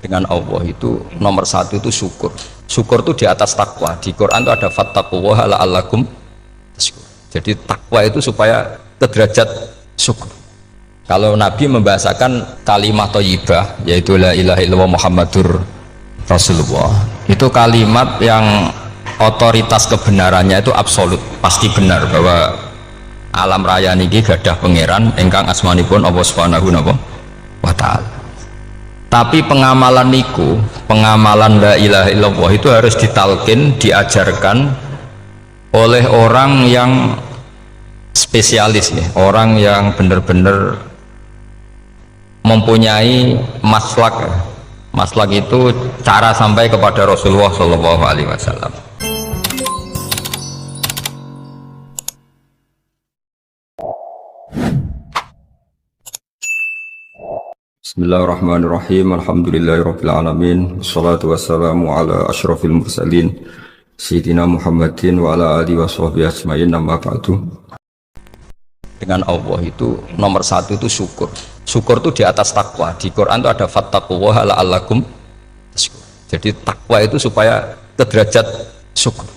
Dengan Allah itu nomor satu itu syukur. Syukur itu di atas takwa. Di Quran itu ada fattaqullaha la'allakum tashkurun. Jadi takwa itu supaya ke derajat syukur. Kalau Nabi membahasakan kalimat thayyibah yaitu la ilaha illallah Muhammadur Rasulullah, itu kalimat yang otoritas kebenarannya itu absolut, pasti benar bahwa alam raya niki gadah pangeran ingkang asmanipun Allah Subhanahu wa ta'ala. Tapi pengamalan niku, pengamalan la ilaha illallah itu harus ditalkin, diajarkan oleh orang yang spesialis nih, orang yang benar-benar mempunyai maslak. Maslak itu cara sampai kepada Rasulullah Shallallahu Alaihi Wasallam. Bismillahirrahmanirrahim. Alhamdulillahirabbil alamin. Wassalatu wassalamu ala asyrafil mursalin sayyidina Muhammadin wa ala alihi washabbihi ajmain. Amma ba'du. Dengan Allah itu nomor satu itu syukur. Syukur itu di atas takwa. Di Quran itu ada fattaqullaha la'allakum tashkurun. Jadi takwa itu supaya ke derajat syukur.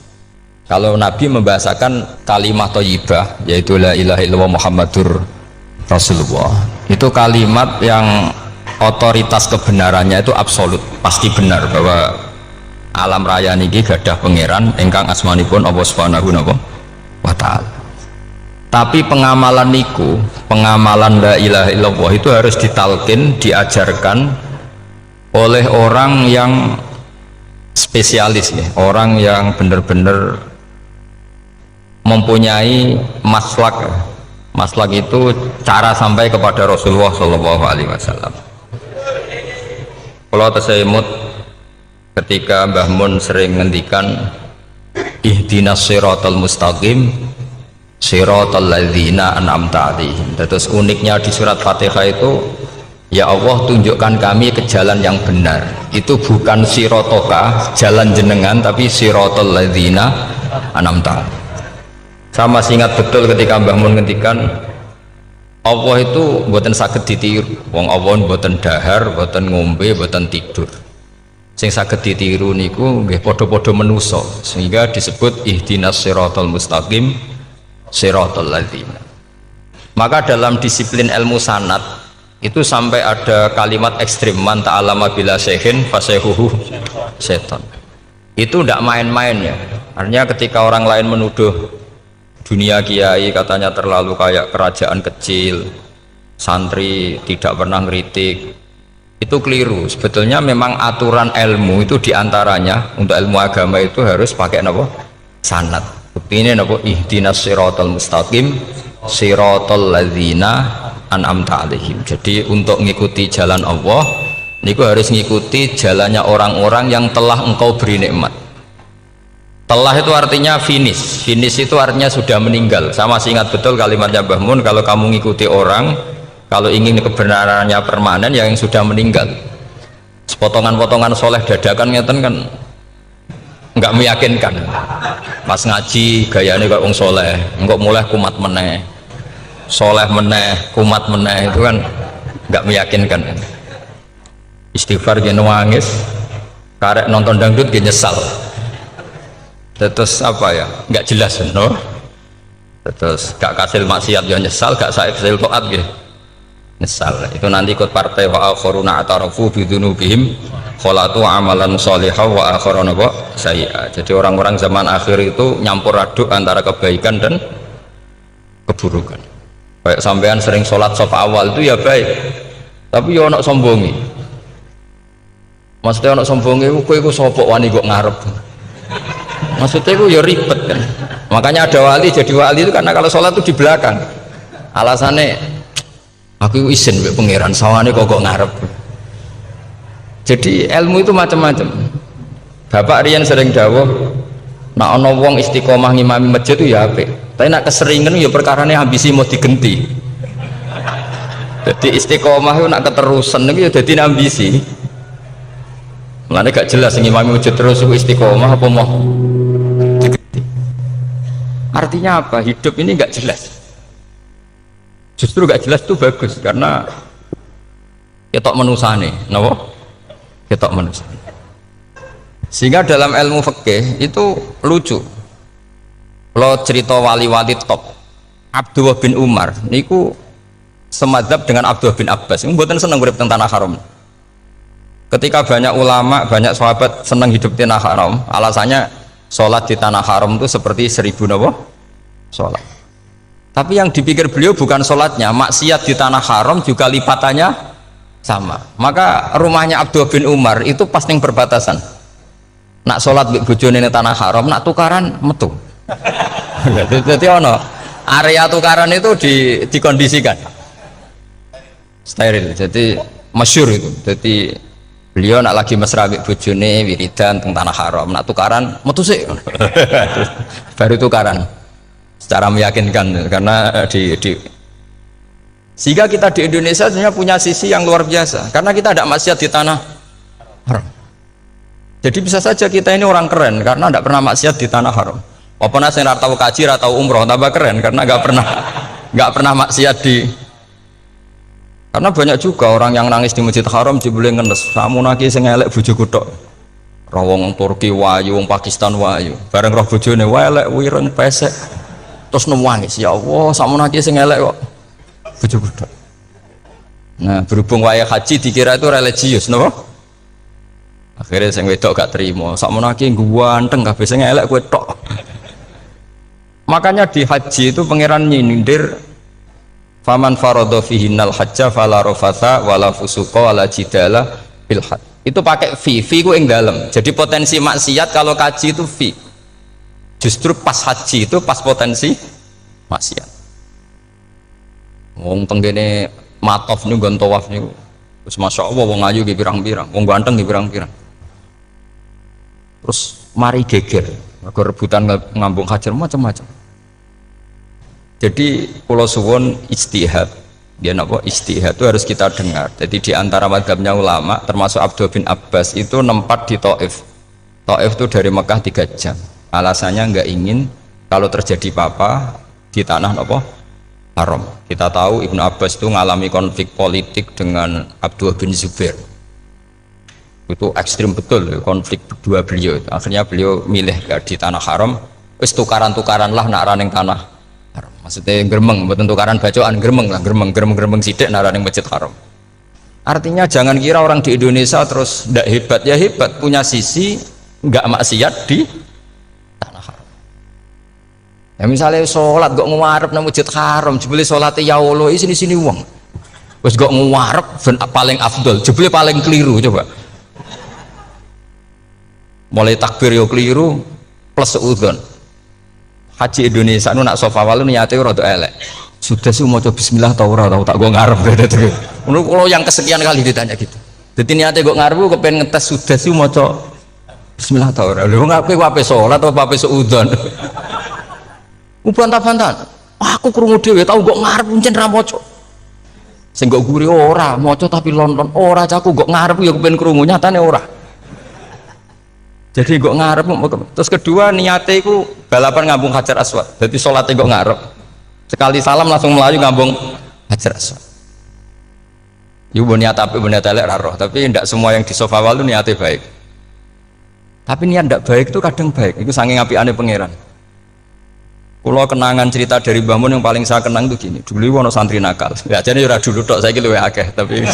Kalau Nabi membahasakan kalimat thayyibah yaitu la ilaha illallah Muhammadur Rasulullah, itu kalimat yang otoritas kebenarannya itu absolut, pasti benar bahwa alam raya niki gadah pangeran ingkang asmanipun Allah Subhanahu wa ta'ala. Tapi pengamalan niku, pengamalan la ilaha illallah itu harus ditalkin, diajarkan oleh orang yang spesialis nih, orang yang benar-benar mempunyai maslak. Maslak itu cara sampai kepada Rasulullah Shallallahu Alaihi Wasallam. Kalau tersemut ketika Mbah Mun sering ngendikan ihdinas siratal mustaqim siratal ladzina an'amta 'alaihim. Terus uniknya di surat Fatihah itu, ya Allah tunjukkan kami ke jalan yang benar. Itu bukan sirotoka jalan jenengan, tapi siratal ladzina an'amta 'alaihim. Saya masih ingat betul ketika Mbah Mun ngendikan Allah itu mboten saged ditiru. Wong Allah mboten dahar, mboten ngombe, mboten tidur. Sing saged ditiru niku nggih padha-padha manusa, sehingga disebut ihdinas siratal mustaqim siratal ladzina. Maka dalam disiplin ilmu sanad itu sampai ada kalimat ekstrim, man ta'allama bila syekhin fasehuhu setan. Itu tidak main-main ya. Artinya ketika orang lain menuduh dunia kiai katanya terlalu kayak kerajaan kecil, santri tidak pernah ngeritik, itu keliru. Sebetulnya memang aturan ilmu itu diantaranya untuk ilmu agama itu harus pakai apa? Sanad. Bukti ini apa? Ihdinas siratal mustaqim siratal ladzina an'amta 'alaihim. Jadi untuk mengikuti jalan Allah niku harus mengikuti jalannya orang-orang yang telah engkau beri nikmat. Telah itu artinya finish. Finish itu artinya sudah meninggal. Saya masih ingat betul kalimatnya Mbah Mun, kalau kamu ngikuti orang, kalau ingin kebenarannya permanen, ya yang sudah meninggal. Sepotongan-potongan soleh dadakan ngeten kan nggak meyakinkan. Pas ngaji gayanya kayak wong soleh, enggak mulai kumat meneh, soleh meneh, kumat meneh, itu kan nggak meyakinkan. Istighfar dia nangis, karek nonton dangdut dia nyesal. Terus apa ya, nggak jelas no? Terus gak kasil maksiat ya nyesal, gak kasil toat gitu nyesal. Itu nanti ikut partai wa akharuna atarafu bidunubihim kholatu amalan sholihah wa akharuna sayyi'ah. Jadi orang-orang zaman akhir itu nyampur aduk antara kebaikan dan keburukan. Kayak sampean sering sholat saf awal itu ya baik, tapi ya ono sombongi. Maksudnya ono sombongi kowe iku sapa wani kok ngarep. Maksudnya itu ya ribet kan. Makanya ada wali jadi wali itu karena kalau sholat itu di belakang. Alasannya aku izin mbek pangeran sawane kok ngarep. Jadi ilmu itu macam-macam. Bapak Rian sering dawuh, nak ana wong istiqomah ngimami masjid itu ya apik. Tapi nak keseringan ya perkarane ambisi mau digenti. Jadi istiqomah itu nak keterusan itu ya dadi ambisi. Mulane gak jelas ngimami masjid terus istiqomah apa mau. Artinya apa? Hidup ini nggak jelas. Justru nggak jelas itu bagus, karena ketok menusane, napa? Ketok menusane. Sehingga dalam ilmu fikih itu lucu. Kalau cerita wali-wali top, Abdullah bin Umar niku semadzhab dengan Abdullah bin Abbas. Mboten seneng urip teng tanah haram. Ketika banyak ulama, banyak sahabat seneng hidup di tanah haram, alasannya sholat di tanah haram itu seperti 1000 napa? Sholat. Tapi yang dipikir beliau bukan sholatnya, maksiat di tanah haram juga lipatannya sama. Maka rumahnya Abdullah bin Umar itu pas ning perbatasan. Nak sholat mbek bojone ning tanah haram, nak tukaran metu. Jadi ono area tukaran itu dikondisikan steril, jadi masyhur itu. Jadi beliau nak lagi mesra mbek bojone wiridan teng tanah haram, nak tukaran metu sik. Baru tukaran secara meyakinkan karena sehingga kita di Indonesia sebenarnya punya sisi yang luar biasa karena kita tidak maksiat di tanah haram. Jadi bisa saja kita ini orang keren karena tidak pernah maksiat di tanah haram. Apa nasi tahu kaji atau umroh tambah keren karena nggak pernah maksiat di. Karena banyak juga orang yang nangis di Masjid Haram jebule ngenes, samu naki sing elek bojoku tok. Wong Turki wayu, wong Pakistan wayu. Bareng roh bojone elek wireng pesek. Terus nangis, ya Allah, samu naki sing elek kok bojoku tok. Nah, berhubung wayah haji dikira itu religius, napa? Akhirnya sing wedok gak terima, samu naki ganteng kabeh sing elek kowe tok. Makanya di haji itu pangeran nyindir faman faradha fihinnal hajja fala rafatha wala fusuqa wala jidala fil hajj. Itu pakai fi ku ing dalem. Jadi potensi maksiat kalau kaji itu fi. Justru pas haji itu pas potensi maksiat. Wong tenggene matof niku nggon tawaf niku. Wis masyaallah wong ayu ki pirang-pirang, wong ganteng ki pirang-pirang. Terus mari geger, mergo rebutan ngambung hajar macam-macam. Jadi pulau suwon ijtihad, dia napa ijtihad itu harus kita dengar. Jadi di antara mazhabnya ulama termasuk Abdullah bin Abbas itu nempat di Taif. Taif itu dari Mekah 3 jam. Alasannya nggak ingin kalau terjadi apa-apa di tanah napa haram. Kita tahu Ibnu Abbas itu mengalami konflik politik dengan Abdullah bin Zubair. Itu ekstrim betul konflik berdua beliau. Akhirnya beliau milih di tanah haram. Wis tukaran-tukaran lah nak raning tanah. Maksudnya geremeng, bukan tukaran bacaan geremeng lah, geremeng sidik nara ning Masjid Haram. Artinya jangan kira orang di Indonesia terus ndak hebat, ya hebat, punya sisi nggak maksiat di tanah haram. Ya misalnya sholat kok ngarep nang Masjid Haram, jebule salate ya Allah sini wong. Wis kok ngarep paling afdol, jebule paling keliru coba. Mulai takbir yo keliru plus seudon. Haji Indonesia nu nak sofa walu niate rada elek. Sudah sih mau coba bismillah tau ora tau tak gue ngarep gitu. Menurut kalau yang kesekian kali ditanya gitu. Jadi niate gue ngarep gue pengen ngetes sudah sih mau coba bismillah tau ora. Lu ngapain wape sholat atau wape seudon? Bantah-bantahan. Aku krungu dhewe tau gue ngarep pancen ra maca. Sing kok guri ora maca tapi lonton ora caku gue ngarep ya kepen krungu nyatane ora. Jadi kok ngarep. Terus kedua niate iku balapan ngambung Hajar Aswad. Jadi sholatnya kok ngarep. Sekali salam langsung melayu ngambung Hajar Aswad. Ibu niat api niat elek roh, tapi tidak semua yang di sofa walu niatnya baik. Tapi niat tidak baik itu kadang baik. Itu saking apiane pangeran. Kalau kenangan cerita dari Mbah Mun yang paling saya kenang itu gini. Dulu wono santri nakal. Ya jadi ora dulu tok saiki luwih akeh, tapi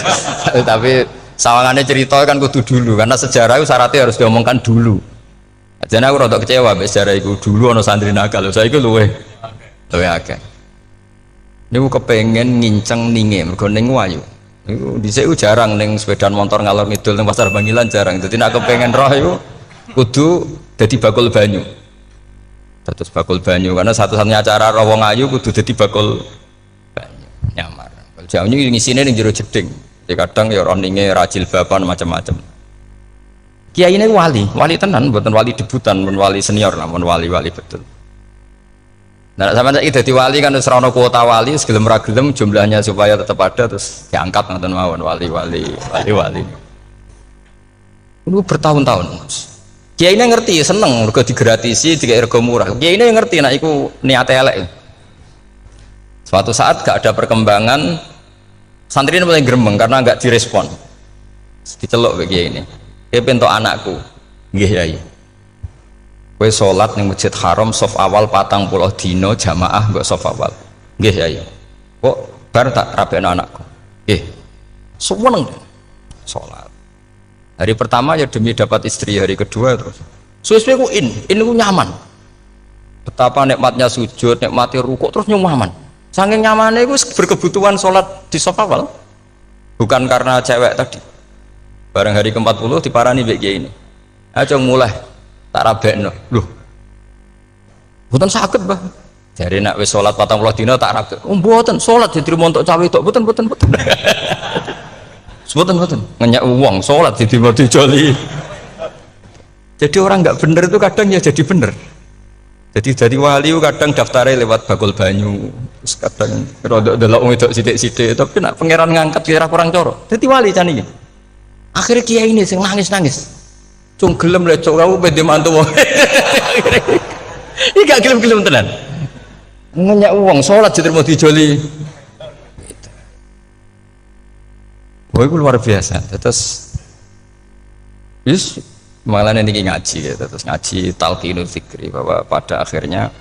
sawangannya cerita kan kudu dulu karena sejarah itu syaratnya harus diomongkan dulu. Jadi aku rada kecewa mbek sejarah itu dulu ono santri nakal, saiki luwih akeh. Niku kepengen nginceng ninge mergo ning wayu. Niku dhisik jarang ning sepeda motor ngalor ngidul ning pasar Bangilan jarang. Dadi nek kepengen roh iku kudu dadi bakul banyu. Terus bakul banyu karena satu-satunya acara roh wong ayu kudu dadi bakul banyu. Nyamar. Jauhnya ngisine ning jero jeding. Ya kadang ya roninge rajil bapan macam-macam. Kiai ini wali tenan, bukan wali debutan, bukan wali senior, namun wali betul. Nah sama saya jadi wali kan serana kuota wali, segelem ragelem jumlahnya supaya tetap ada terus diangkat nonton mawon wali. Itu bertahun-tahun. Kiai ini ngerti, seneng, mergo digratisi, dikai rego murah. Kiai ini ngerti, nah itu niat elek. Suatu saat gak ada perkembangan. Santri ini mulai gremeng karena nggak direspon. Diceluk begini. Dia pentok anakku, nggih yai. Kowe salat ning Masjid Haram saf awal 40 dina jamaah mbok saf awal. Nggih yai. Kok bar tak rapekno anakku. Nggih. Seneng salat. Hari pertama ya demi dapat istri, hari kedua terus. Suwe-suwe ku ku nyaman. Betapa nikmatnya sujud, nikmati rukuk terus nyaman. Saking nyamannya itu berkebutuhan sholat di saf awal. Bukan karena cewek tadi. Barang hari ke-40 diparani begini ini. Ayo mulai tak rabekno. Loh. Mboten saged, Mbah. Jare nek wis salat 40 dina tak rabek. Oh, mboten salat diterima untuk cawe tok. Mboten. Mboten. Ngenyak uang salat diterima dijoli. Jadi orang nggak bener itu kadang ya jadi bener. Jadi wali kadang daftarnya lewat bakul banyu, terus kadang rodok delok wedok sithik-sithik, tapi nak pangeran ngangkat kira kurang coro. Jadi wali can iki. Akhirnya kiai ini sing nangis. Cung gelem le cok kamu pede mantu wong. Iki gak gelem-gelem tenan. Ngenyak uang salat diterima dijoli. Wah, itu luar biasa. Terus malah ini ngaji ya, terus ngaji talqinul fikri bahwa pada akhirnya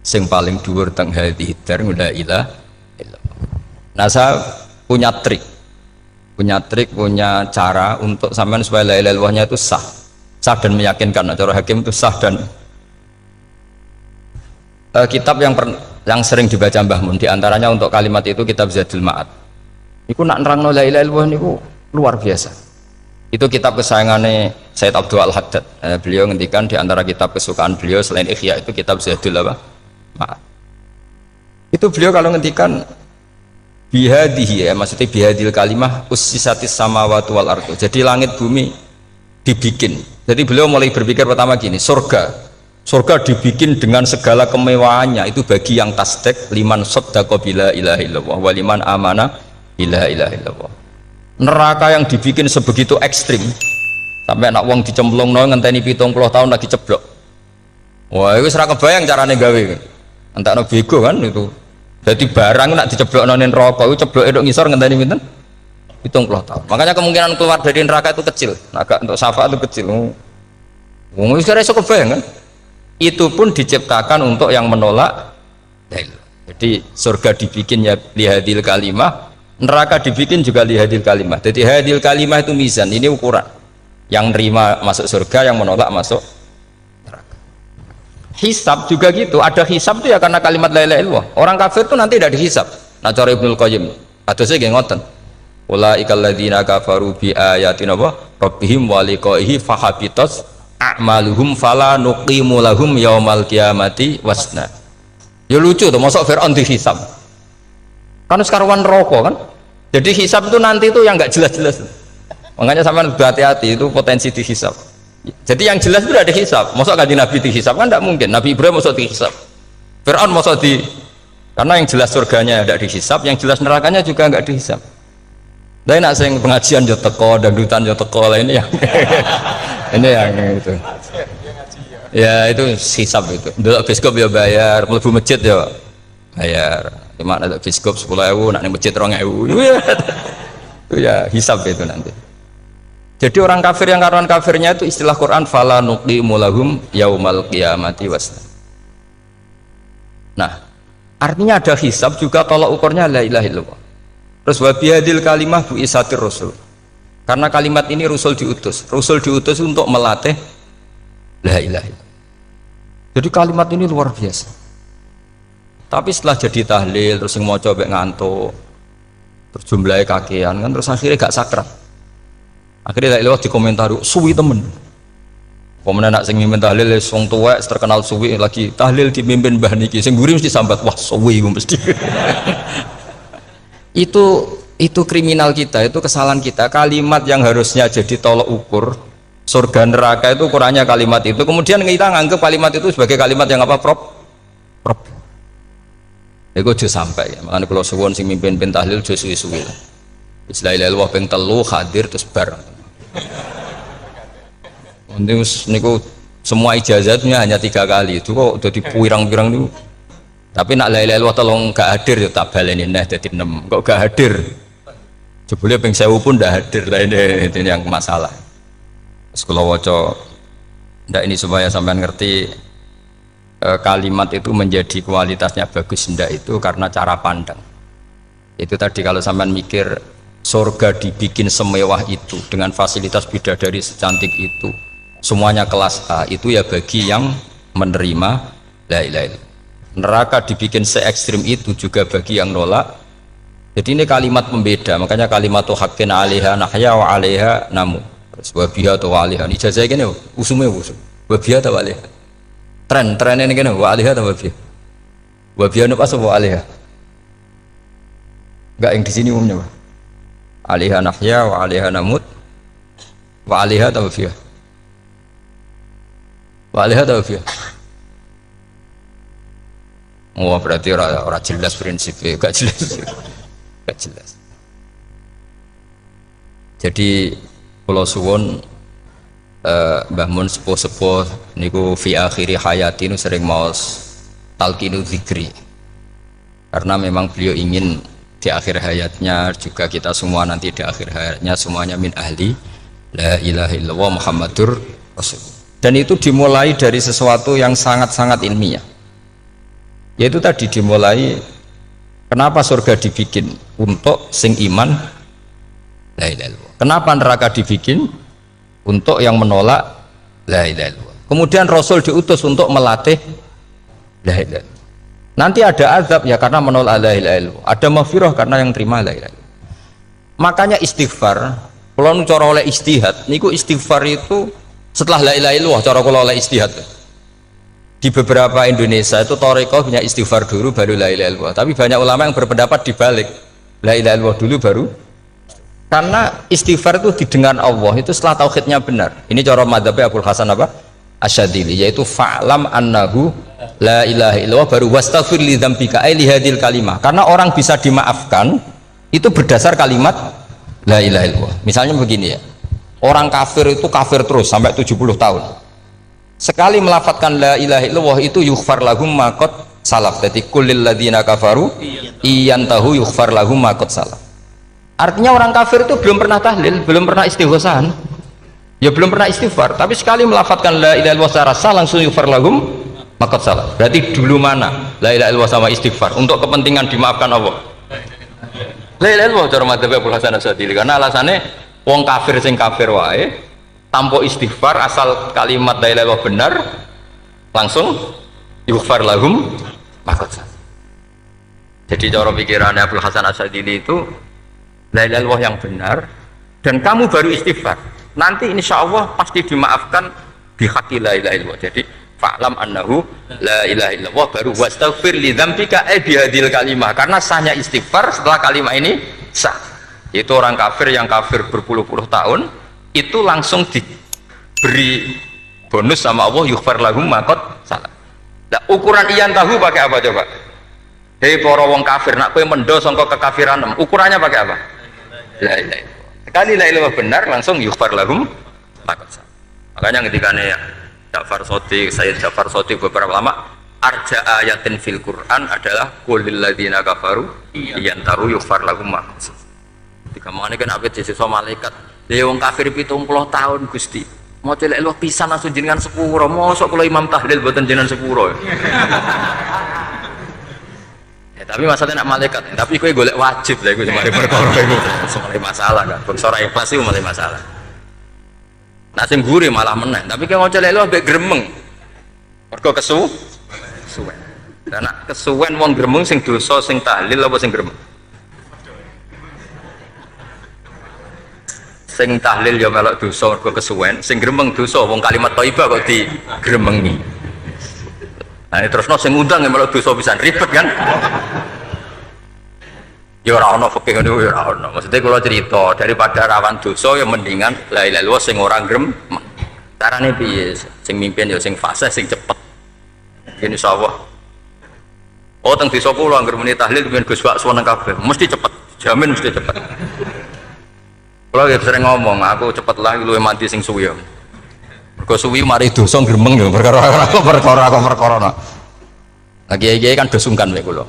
sing paling dhuwur teng hadhihi dar la ilaha illallah. Nah, saya punya cara untuk sampean supaya la ilaha illallahnya itu sah dan meyakinkan. Nah, cara hakim itu sah dan kitab yang sering dibaca Mbah Mun diantaranya untuk kalimat itu kitab Zadul Ma'ad. Iku nak nerangno la ilaha illallah niku luar biasa. Itu kitab kesayangannya Sayyid Abdul Al-Haddad. Beliau ngendikan di antara kitab kesukaan beliau selain Ikhya itu kitab Zadul Ma'ad. Itu beliau kalau ngendikan bihadihi, ya maksudnya bihadil kalimah ussisatis samawati wal ardu. Jadi langit bumi dibikin. Jadi beliau mulai berpikir pertama gini, surga dibikin dengan segala kemewahannya itu bagi yang tasdek liman saddaqa bila ilaha illallah wa liman amana bila ilaha illallah. Neraka yang dibikin sebegitu ekstrim sampai anak wong dicemplung ngenteni 70 tahun lagi ceblok. Wah, itu serah kebayang carane gawe. Entakno bego kan itu. Jadi barang nak diceblokno ning neraka itu cebloke tok ngisor ngenteni pinten? 70 tahun. Makanya kemungkinan keluar dari neraka itu kecil. Agak untuk syafaat itu kecil. Wong wis ora iso kebayang kan. Itu pun diciptakan untuk yang menolak dalil. Jadi surga dibikin ya lihadil kalimah, neraka dibikin juga lihadil kalimah. Jadi hadil kalimah itu mizan, ini ukuran. Yang nerima masuk surga, yang menolak masuk neraka. Hisab juga gitu, ada hisab itu ya karena kalimat la ilaha illallah. Orang kafir itu nanti tidak dihisab. Nah cara Ibnul Qayyim, hadisnya nggih ngoten. Ulaikal ladzina kafaru bi ayatina rabbihim wa liqaihi fahabitat a'maluhum fala nuqimu lahum yaumal qiyamati wasna. Ya lucu tuh, masuk Fir'aun dihisab. Kan sekarang rokok kan, jadi hisab itu nanti itu yang nggak jelas-jelas. Makanya sama berhati-hati itu potensi dihisab. Jadi yang jelas itu ada hisab. Masuk kaji Nabi dihisab kan tidak mungkin. Nabi Ibrahim masuk dihisab. Fir'aun masuk karena yang jelas surganya tidak dihisab, yang jelas nerakanya juga nggak dihisab. Dan nak sing pengajian yo teko, dangdutan yo teko lah ini yang ini yang itu. Ya itu hisab itu. Dulu biskop ya bayar, mlebu masjid ya bayar. Cuma ada biskop 10.000, nak ning masjid 2.000. Itu ya hisab itu nanti. Jadi orang kafir yang karuan kafirnya itu istilah Quran fala nuqimu lahum yaumal qiyamati wasna. Nah, artinya ada hisab juga tolak ukurnya la ilaha illallah. Terus wa bihadil kalimah bu isatir rasul. Karena kalimat ini rasul diutus untuk melatih la ilaha illallah. Jadi kalimat ini luar biasa. Tapi setelah jadi tahlil terus yang mau coba ngantuk terus jumlahnya kakean kan terus akhirnya gak sakral. Akhirnya lewat di komentar suwi temen. Kemudian nak sing mimpin tahlil wong tuwek terkenal suwi lagi tahlil dipimpin Mbah niki sing mburi mesti sambat wah suwi mesti. itu kriminal kita, itu kesalahan kita. Kalimat yang harusnya jadi tolok ukur surga neraka itu ukurannya kalimat itu. Kemudian kita nganggap kalimat itu sebagai kalimat yang apa prop. Iku aja sampai ya. Makanya kalau suwun sing mimpin tahlil aja suwi-suwi. La ilaha illallah ping 3 hadir terus bar. Niku semua ijazatnya hanya 3 kali. Itu kok udah dipirang-pirang niku. Tapi nak la ilaha illallah tolong gak hadir ya tak baleni neh dadi 6. Kok gak hadir? Jebule ping 1000 pun ndak hadir lah, ini yang masalah. Terus kula waca ndak ini supaya sampean ngerti kalimat itu menjadi kualitasnya bagus ndak itu karena cara pandang. Itu tadi kalau sampean mikir surga dibikin semewah itu dengan fasilitas bidadari secantik itu, semuanya kelas A, itu ya bagi yang menerima la ilaha illallah. Neraka dibikin se ekstrim itu juga bagi yang nolak. Jadi ini kalimat pembeda, makanya kalimat tuh hakin alaiha nahya wa alaiha namu. Terus wabiha atau alaiha. Ijazah gini, usumnya usum. Wabiha atau alaiha. Tren ini gini, wa alaiha atau wabiha. Wabiha itu pas wa alaiha. Enggak yang di sini umumnya. Alaiha nahya wa alaiha namut. Wa alaiha atau wabiha. Wa alaiha atau wabiha. Oh berarti orang jelas prinsipnya, gak jelas. Gak jelas. Jadi pulau suwon Mbah Mun sepuh-sepuh niku fi akhiri hayati nu sering maos talqinu dzikri. Karena memang beliau ingin di akhir hayatnya juga kita semua nanti di akhir hayatnya semuanya min ahli la ilaha illallah Muhammadur Rasul. Dan itu dimulai dari sesuatu yang sangat-sangat ilmiah. Yaitu tadi dimulai kenapa surga dibikin untuk sing iman la ilaha illallah. Kenapa neraka dibikin untuk yang menolak la ilaha illallah. Kemudian Rasul diutus untuk melatih la ilaha illallah. Nanti ada azab ya karena menolak la ilaha illallah. Ada maghfirah karena yang terima la ilaha illallah. Makanya istighfar, kalau cara oleh istihad, niku istighfar itu setelah la ilaha illallah cara kalau oleh istihad. Di beberapa Indonesia itu thariqah punya istighfar dulu baru la ilaha illallah. Tapi banyak ulama yang berpendapat dibalik, la ilaha illallah dulu baru. Karena istighfar itu didengar Allah itu setelah tauhidnya benar. Ini cara madzhabnya Abul Hasan apa? Asyadzili, yaitu fa'lam annahu la ilaha illallah baru wastaghfir li dzambika ai li hadil kalimah. Karena orang bisa dimaafkan itu berdasar kalimat la ilaha illallah. Misalnya begini ya. Orang kafir itu kafir terus sampai 70 tahun. Sekali melafatkan la ilaha illallah itu yughfar lahum ma qad salaf. Jadi kullil ladzina kafaru iyantahu yughfar lahum ma qad salaf. Artinya orang kafir itu belum pernah tahlil, belum pernah istighosah, ya belum pernah istighfar, tapi sekali melafatkan la ilaha illallah secara sah langsung yughfar lahum ma qad salaf. Berarti dulu mana la ilaha illallah sama istighfar untuk kepentingan dimaafkan Allah? La ilaha illallah cara madzhab Abul Hasan Asyadzili, karena alasannya wong kafir sing kafir wae tanpa istighfar asal kalimat la ilaha illallah benar langsung yughfar lahum ma qad salaf. Jadi cara pikirannya Abul Hasan Asyadzili itu la ilaha illallah yang benar dan kamu baru istighfar nanti insya Allah pasti dimaafkan bihaqi la ilaha illallah. Jadi fa'lam annahu la ilaha illallah baru wastaghfir li dzambika bihadil kalimah, karena sahnya istighfar setelah kalimat ini sah. Itu orang kafir yang kafir berpuluh-puluh tahun itu langsung diberi bonus sama Allah yughfar lahum ma qad salaf. Nah, ukuran iyan tahu pakai apa coba? Hei para wong kafir nak kowe mendo sangka kekafiran ukurannya pakai apa? La ilaha illallah. Sekali la ilaha benar langsung yughfar lahum ma qad salaf. Makanya ketika Ja'far Shadiq, Sayyid Ja'far Shadiq beberapa lama arja ayatin fil Quran adalah qulil ladzina kafaru iyantahu yughfar lahum ma qad salaf. Ketika mana kan abet siswa malaikat dia wong kafir 70 tahun Gusti mau celek lu pisan langsung jenengan sepuro mosok kalau imam tahlil buatan jenengan sepuro ya, tapi masalahnya nak malaikat tapi gue golek wajib lah gue semari perkara itu semari masalah kan bersora ikhlas itu mulai masalah nah sing gurih malah menang tapi kalau mau celek lu ambek gremeng mergo kesuwen dan nak kesuwen wong gremeng sing dosa sing tahlil apa sing gremeng sing tahlil ya melok dosa mergo kesuwen, sing gremeng dosa wong kalimat thayyibah kok digremengi. Nah terusno sing ngundang ya melok dosa pisan ribet kan. Ya ora ono fikih ngono ya ora ono. Maksudnya kalau cerita daripada rawan dosa ya mendingan la ilaha illallah sing ora gremeng. Carane piye? Sing mimpin ya sing fasih sing cepet. Insyaallah. Oh teng desa kula anggere muni tahlil ben Gus Wak suweneng kabeh, mesti cepet. Jamin mesti cepet. Kalau ya sering ngomong, aku cepet lah luwih mati sing suwi. Mergo suwi mari dosa gremeng ya perkara. Kiai kan do sungkan mek kula.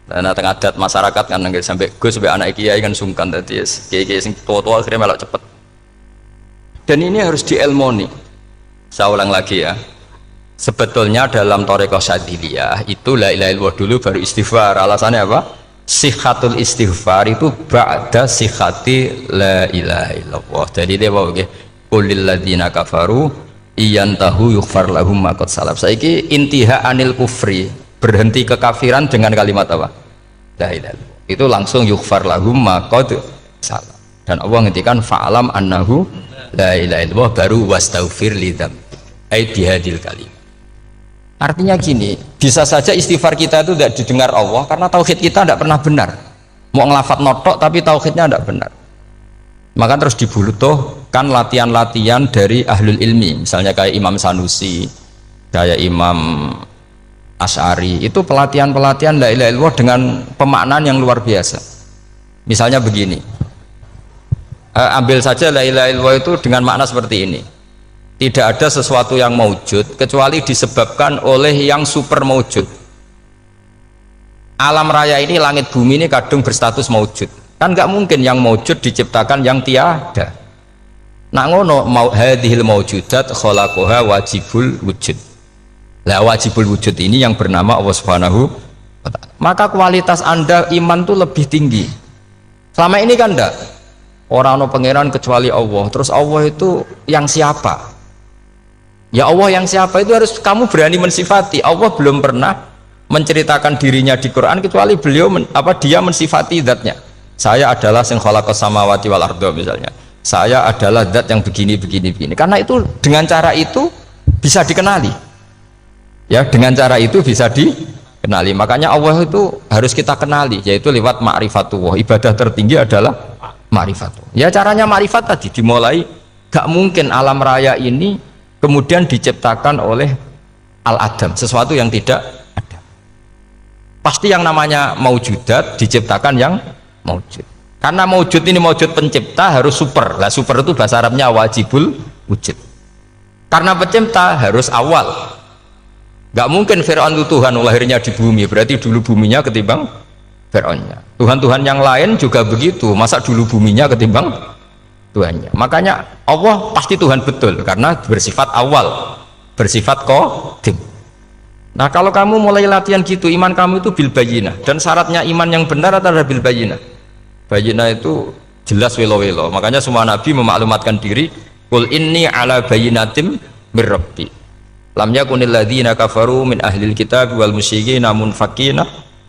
Nah, tengah adat masyarakat kan nggak sampai gue sampai anak kiai kan sungkan tadi kiai sing tua-tua akhirnya melok cepet. Dan ini harus dielmoni. Saya ulang lagi ya. Sebetulnya dalam Thariqah Syadziliyah itu la ilaha illallah dulu baru istighfar. Alasannya apa? Sihhatul istighfar itu ba'da sihhati la ilaha illallah. Jadi dia mau nggih qulil ladzina kafaru iyantahu yughfar lahum ma qad salaf. Saiki intiha anil kufri, berhenti kekafiran dengan kalimat apa? La ilaha illallah. Itu langsung yughfar lahum ma qad salaf. Dan Allah ngendikan fa'alam annahu la ilaha illallah baru wastaghfir lidzam. Ai bihadil kalim. Artinya gini, bisa saja istighfar kita itu tidak didengar Allah karena tauhid kita tidak pernah benar. Mau ngelafat notok tapi tauhidnya tidak benar. Maka terus dibutuhkan latihan-latihan dari ahlul ilmi, misalnya kayak Imam Sanusi, kayak Imam Asy'ari, itu pelatihan-pelatihan la ilaha illallah dengan pemaknaan yang luar biasa. Misalnya begini, ambil saja la ilaha illallah itu dengan makna seperti ini. Tidak ada sesuatu yang maujud kecuali disebabkan oleh yang super maujud. Alam raya ini, langit bumi ini kadung berstatus maujud. Kan nggak mungkin yang maujud diciptakan yang tiada. Nak ngono mau hadhil maujudat khalaqaha wajibul wujud. Lah wajibul wujud ini yang bernama Allah Subhanahu wa ta'ala. Maka kualitas Anda iman tuh lebih tinggi. Selama ini kan enggak. Orang no pangeran kecuali Allah. Terus Allah itu yang siapa? Ya Allah yang siapa itu harus kamu berani mensifati. Allah belum pernah menceritakan dirinya di Quran kecuali beliau dia mensifati zatnya. Saya adalah sing khalaqas samawati wal arda misalnya. Saya adalah zat yang begini. Karena itu dengan cara itu bisa dikenali. Ya, dengan cara itu bisa dikenali. Makanya Allah itu harus kita kenali, yaitu lewat ma'rifatullah. Ibadah tertinggi adalah ma'rifatullah. Ya caranya ma'rifat tadi dimulai. Gak mungkin alam raya ini kemudian diciptakan oleh al-adam, sesuatu yang tidak ada. Pasti yang namanya maujudat diciptakan yang maujud. Karena maujud ini maujud pencipta harus super. Lah super itu bahasa Arabnya wajibul wujud. Karena pencipta harus awal. Gak mungkin Fir'aun itu Tuhan lahirnya di bumi, berarti dulu buminya ketimbang Fir'aunnya. Tuhan-Tuhan yang lain juga begitu, masa dulu buminya ketimbang Tuhannya. Makanya Allah pasti Tuhan betul karena bersifat awal, bersifat qadim. Nah kalau kamu mulai latihan gitu, iman kamu itu bil bayyinah. Dan syaratnya iman yang benar adalah bil bayyinah. Bayyinah itu jelas welo-welo. Makanya semua nabi memaklumatkan diri, qul inni ala bayyinatim mir rabbi. Lam yakunil ladzina kafaru min ahlil kitab wal musyrikin munfakina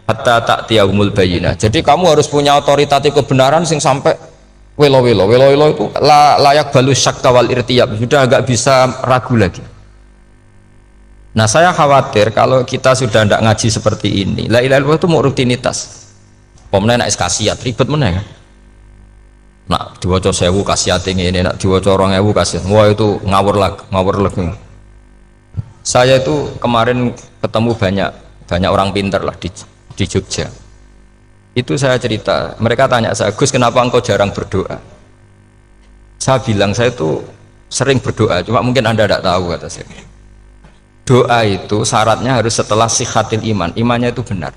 hatta ta'tiyahumul bayyinah. Jadi kamu harus punya otoritatif kebenaran sing sampai welo itu layak balus syak kawal irtiyab, sudah agak bisa ragu lagi. Nah saya khawatir kalau kita sudah tidak ngaji seperti ini, la ilaha illallah itu mau rutinitas. Pemenang nak kasiat ribet meneng. Nak diwaca 1000 kasiat ini, nak diwaca 2000 kasiat. Wah itu ngawur lagi. Saya itu kemarin ketemu banyak orang pintar lah di Jogja. Itu saya cerita, mereka tanya saya, Gus kenapa engkau jarang berdoa? Saya bilang saya itu sering berdoa, cuma mungkin Anda tidak tahu kata saya. Doa itu syaratnya harus setelah sihhatil iman, imannya itu benar.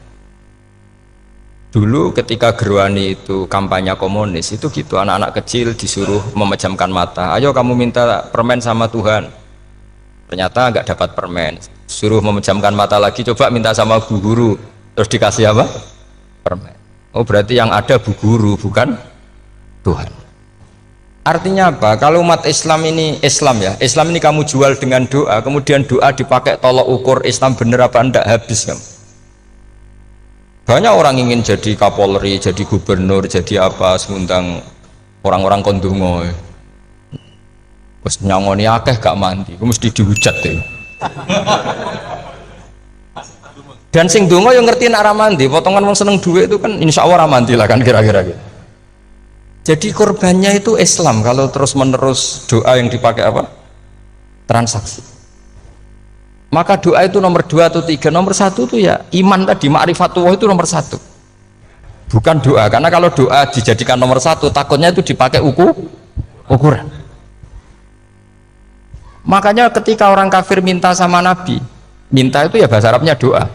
Dulu ketika Gerwani itu kampanye komunis itu gitu, anak-anak kecil disuruh memejamkan mata, ayo kamu minta permen sama Tuhan. Ternyata nggak dapat permen, suruh memejamkan mata lagi, coba minta sama bu guru, terus dikasih apa? Permen. Oh berarti yang ada bu guru bukan Tuhan. Artinya apa? Kalau umat Islam ini Islam ini kamu jual dengan doa, kemudian doa dipakai tolok ukur Islam bener apa enggak, habis kamu. Banyak orang ingin jadi Kapolri, jadi gubernur, jadi apa, seundang orang-orang kondungo. Terus nyangoni akeh gak mandi, mesti dihujat deh. Dan sing donga yang ngerti nak ramandi, potongan wong seneng duit itu kan insya Allah ramandi lah kan kira-kira gitu. Jadi korbannya itu Islam kalau terus menerus doa yang dipakai apa? Transaksi. Maka doa itu nomor 2 atau 3, nomor 1 itu ya iman tadi, ma'rifatullah itu nomor 1. Bukan doa, karena kalau doa dijadikan nomor 1 takutnya itu dipakai ukuran. Makanya ketika orang kafir minta sama Nabi, minta itu ya bahasa Arabnya doa.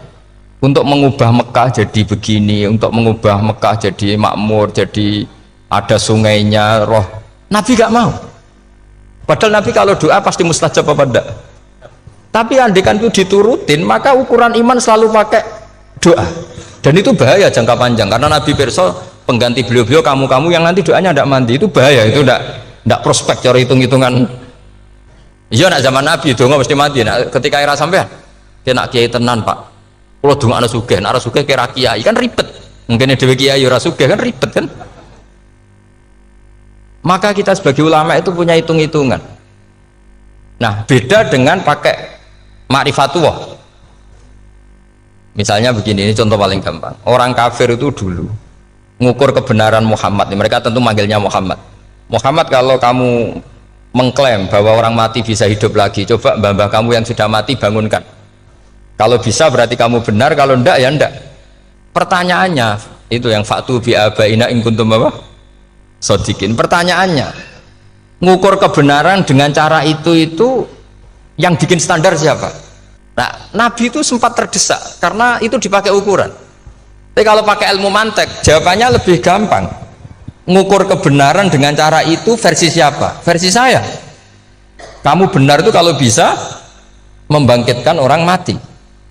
untuk mengubah Mekah jadi begini, untuk mengubah Mekah jadi makmur, jadi ada sungainya, roh. Nabi gak mau. Padahal Nabi kalau doa pasti mustajab apa enggak? Tapi andekan itu diturutin, maka ukuran iman selalu pakai doa. Dan itu bahaya jangka panjang, karena Nabi pirsa pengganti beliau-beliau kamu-kamu yang nanti doanya tidak mandi, itu bahaya, itu tidak prospek cara hitung-hitungan. Iya nak zaman Nabi donga mesti mati. Nak ketika era sampean kena kiai tenan Pak, kalau donga ana sugih, ana sugih kira kiai kan ribet, mungkin dhewe kiai ora sugih kan ribet kan. Maka kita sebagai ulama itu punya hitung-hitungan. Nah beda dengan pakai ma'rifatullah. Misalnya begini, ini contoh paling gampang. Orang kafir itu dulu mengukur kebenaran Muhammad, mereka tentu manggilnya Muhammad. Muhammad, kalau kamu mengklaim bahwa orang mati bisa hidup lagi, coba mbah-mbah kamu yang sudah mati bangunkan. Kalau bisa berarti kamu benar, kalau ndak ya ndak. Pertanyaannya itu yang faktu bi abaina in kuntum apa? Sodikin. Pertanyaannya, ngukur kebenaran dengan cara itu yang bikin standar siapa? Nah, Nabi itu sempat terdesak karena itu dipakai ukuran. Tapi kalau pakai ilmu mantek, jawabannya lebih gampang. Ngukur kebenaran dengan cara itu versi siapa? Versi saya. Kamu benar itu kalau bisa membangkitkan orang mati.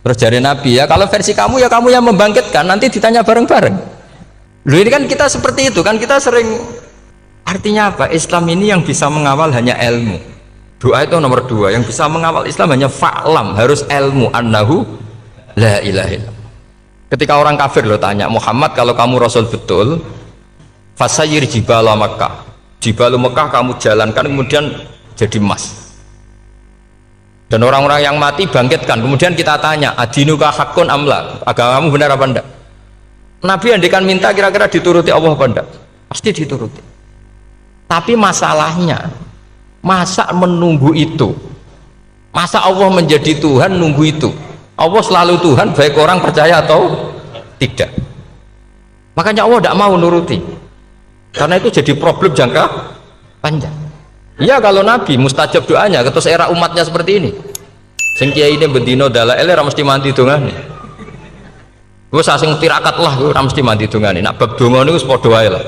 Terus dari Nabi, ya kalau versi kamu ya kamu yang membangkitkan, nanti ditanya bareng-bareng. Loh ini kan kita seperti itu kan, kita sering. Artinya apa? Islam ini yang bisa mengawal hanya ilmu. Doa itu nomor 2, yang bisa mengawal Islam hanya fa'lam, harus ilmu annahu la ilaha illallah. Ketika orang kafir lo tanya, Muhammad kalau kamu Rasul betul, fasayir jibala Makkah, jibalu Mekah kamu jalankan kemudian jadi emas. Dan orang-orang yang mati bangkitkan, kemudian kita tanya, adinuka hakun amla, agamamu benar apa enggak? Nabi andikan minta kira-kira dituruti Allah apa enggak? Pasti dituruti. Tapi masalahnya, masa menunggu itu? Masa Allah menjadi Tuhan nunggu itu? Allah selalu Tuhan baik orang percaya atau tidak. Makanya Allah tidak mau nuruti, karena itu jadi problem jangka panjang. Iya kalau Nabi mustajab doanya, ketus era umatnya seperti ini. Sing kiai ini bendino dalail ora mesti mandi dongane. Gue sasing tirakat lah, gue ora mesti mandi dongane. Nak bab donga niku wis padha wae lah.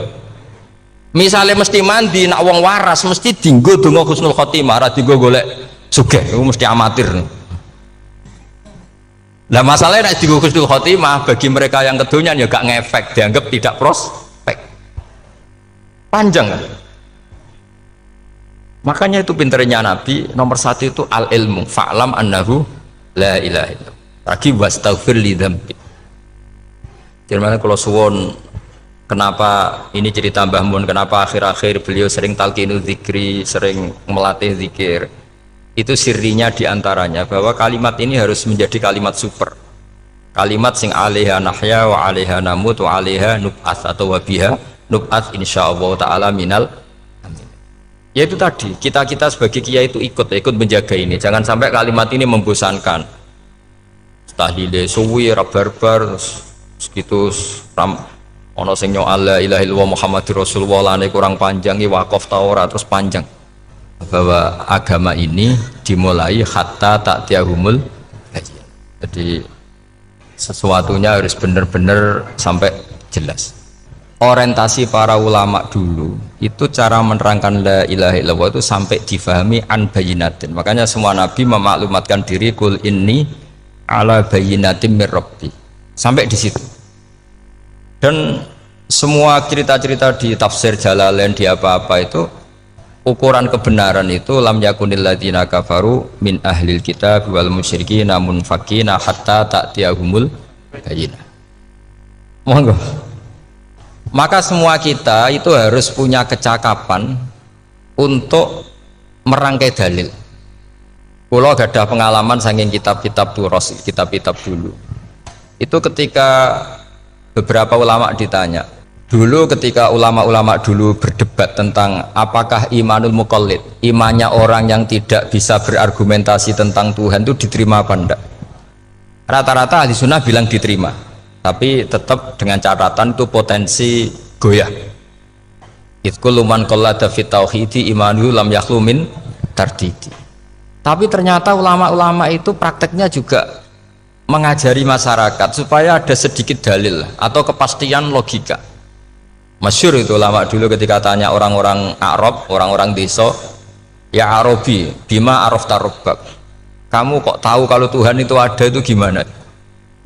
Misalnya mesti mandi, nak wong waras mesti dinggo donga husnul khotimah, ora dinggo golek sugih, itu mesti amatir. Lah masalahnya nak dinggo husnul khotimah bagi mereka yang kedonyan ya gak ngefek, dianggap tidak prospek. Panjang kan? Makanya itu pinternya Nabi, nomor 1 itu al ilmu, fa'lam annahu la ilaha illallah. Lagi wastaghfir li dzambi. Jadi kalau suwon, kenapa ini cerita Mbah Mun, kenapa akhir-akhir beliau sering talqinu zikri, sering melatih zikir, itu sirinya diantaranya bahwa kalimat ini harus menjadi kalimat super, kalimat sing alaiha nahya wa alaiha namut wa alaiha nub'ats, atau wabiha nub'ats insyaallah ta'ala minal amin. Yaitu tadi, kita sebagai kiai itu ikut menjaga ini, jangan sampai kalimat ini membosankan. Tahlile suwi barbar segitu ono sing nyoal la ilaha illallah Muhammadur Rasulullah lane kurang panjang, wakaf Taurat terus panjang, bahwa agama ini dimulai hatta ta'tiyahumul bayyinah. Jadi sesuatunya harus benar-benar sampai jelas. Orientasi para ulama dulu itu cara menerangkan la ilaha illallah itu sampai difahami an bayyinatin. Makanya semua nabi memaklumatkan diri kul inni ala bayyinatin mir rabbi, sampai di situ. Dan semua cerita-cerita di tafsir Jalalain, di apa-apa itu ukuran kebenaran itu lam yakunil ladzina kafaru min ahlil kitab wal musyrikin namun fakina hatta ta'tiyahumul bayyinah. Monggo. Maka semua kita itu harus punya kecakapan untuk merangkai dalil. Kalau ada pengalaman saking kitab-kitab turos, kitab-kitab dulu itu ketika beberapa ulama ditanya dulu, ketika ulama-ulama dulu berdebat tentang apakah imanul muqallid, imannya orang yang tidak bisa berargumentasi tentang Tuhan itu diterima apa enggak, rata-rata ahli sunnah bilang diterima, tapi tetap dengan catatan itu potensi goyah. Itkul man qallada fit tauhidi imanu lam yakhlu min tardidi. Tapi ternyata ulama-ulama itu prakteknya juga mengajari masyarakat supaya ada sedikit dalil atau kepastian logika. Masyhur itu lama dulu ketika tanya orang-orang Arab, orang-orang desa, ya Arabi, bima arafta rabbak. Kamu kok tahu kalau Tuhan itu ada, itu gimana?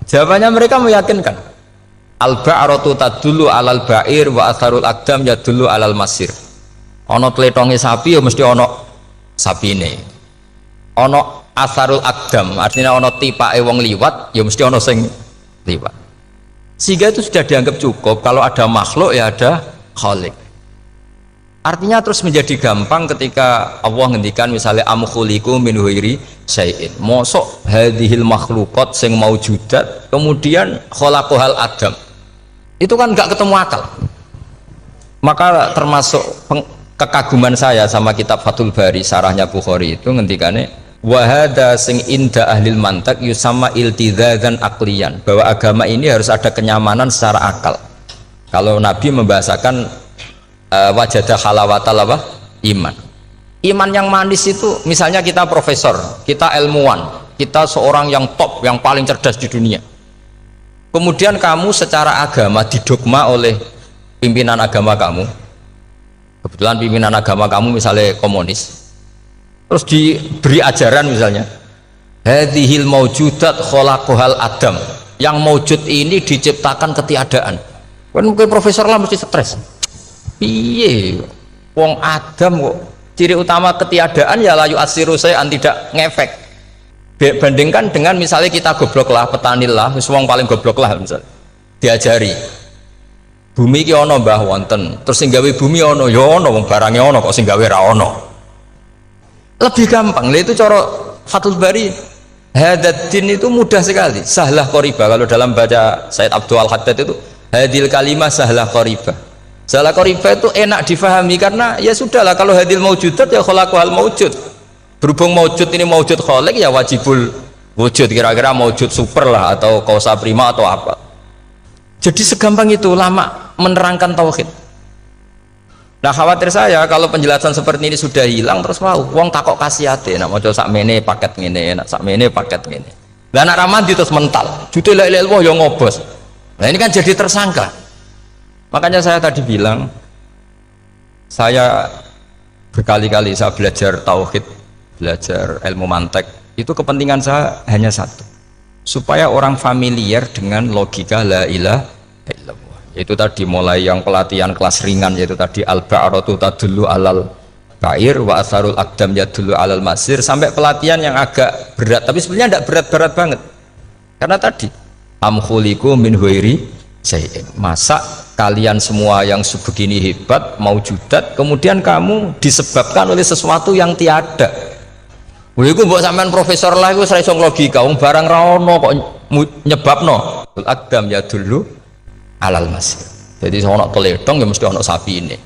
Jawabannya mereka meyakinkan. Al-ba'ratu tadullu alal ba'ir wa atharul aqdam yadullu alal masir. Ono tletonge sapi ya mesti ono sapine. Ono atharul aqdam, artinya ono tipake wong liwat ya mesti ono sing liwat. Sehingga itu sudah dianggap cukup kalau ada makhluk ya ada khalik. Artinya terus menjadi gampang ketika Allah ngendikan misalnya am khuliqu min ghairi syai'in. Mosok hadhil makhluqat sing maujudat kemudian khalaqahal adam. Itu kan enggak ketemu akal. Maka termasuk kekaguman saya sama kitab Fathul Bari sarahnya Bukhari itu ngendikane wahada sing inda ahlil mantak yusama iltidzadan aklian, bahwa agama ini harus ada kenyamanan secara akal. Kalau Nabi membahasakan wajadah halawatal apa? Iman. Iman yang manis itu misalnya kita profesor, kita ilmuwan, kita seorang yang top, yang paling cerdas di dunia. Kemudian kamu secara agama didogma oleh pimpinan agama kamu. Kebetulan pimpinan agama kamu misalnya komunis. Terus diberi ajaran misalnya hadhil maujudat khalaqahal adam, yang maujud ini diciptakan ketiadaan. Kan mungkin profesor lah mesti stres. Piye wong Adam kok ciri utama ketiadaan ya layu asiru saya tidak ngefek. Bandingkan dengan misalnya kita goblok lah, petani lah, wong paling goblok lah misalnya diajari bumi ki ono mbah wonten, terus sing gawe bumi ono ya ono, wong barange ono kok sing gawe ra ono. Lebih gampang. Lah itu cara Fathul Bari. Hadaddin itu mudah sekali. Sahlah qoriba. Kalau dalam baca Said Abdul Al-Haddad itu hadil kalimah sahlah qoriba. Sahlah qoriba itu enak difahami karena ya sudahlah, kalau hadil maujudat ya khalaqahal maujud. Berhubung maujud ini maujud khaliq ya wajibul wujud, kira-kira maujud super lah atau kausa prima atau apa. Jadi segampang itu lama menerangkan tauhid. Nah khawatir saya kalau penjelasan seperti ini sudah hilang terus mau wong takok kasihate nak maca sak mene paket ngene, nak sak mene paket ngene. Lah anak ramadi terus mental. Jute la ilaha illallah ya ngobos. Nah ini kan jadi tersangka. Makanya saya tadi bilang saya berkali-kali saya belajar tauhid, belajar ilmu mantek, itu kepentingan saya hanya satu. Supaya orang familiar dengan logika la ilaha illallah. Itu tadi mulai yang pelatihan kelas ringan, yaitu tadi al-ba'ratu tadullu alal ba'ir wa atharul aqdam yadullu alal masir, sampai pelatihan yang agak berat, tapi sebenarnya tidak berat-berat banget karena tadi am khuliqu min ghairi syai'in, masa kalian semua yang sebegini hebat maujudat kemudian kamu disebabkan oleh sesuatu yang tiada. Iku mbok sampean profesor lah iku ora iso logika, wong barang ra ono kok nyebabno al-aqdam yadullu alal masir. Jadi ono teledong ya mesti ono sapi ini,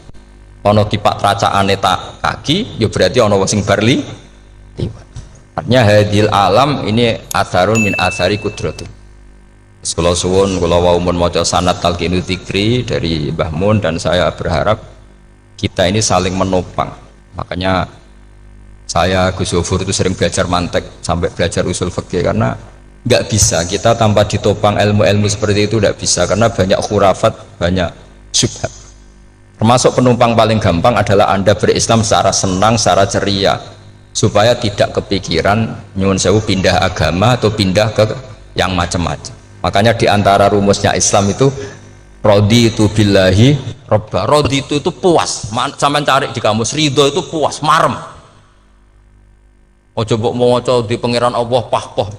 ono tipak tracaane tak kaki ya berarti ono wong sing barli liwat. Artinya hadil alam ini atharun min athari kudratu. Kula suwun kula wau mun maca sanad talqinu dzikri dari Mbah Mun, dan saya berharap kita ini saling menopang. Makanya saya Gus Zofur itu sering belajar mantek sampai belajar usul fikih, karena nggak bisa kita tanpa ditopang ilmu-ilmu seperti itu, tidak bisa, karena banyak khurafat, banyak syubhat. Termasuk penumpang paling gampang adalah Anda berislam secara senang, secara ceria, supaya tidak kepikiran nyuwun sewu pindah agama atau pindah ke yang macam-macam. Makanya diantara rumusnya Islam itu raditu billahi robba. Raditu itu puas, sampai cari di kamus, ridho itu puas, marem. Ojo mbok maca di pangeran Allah pah-pah.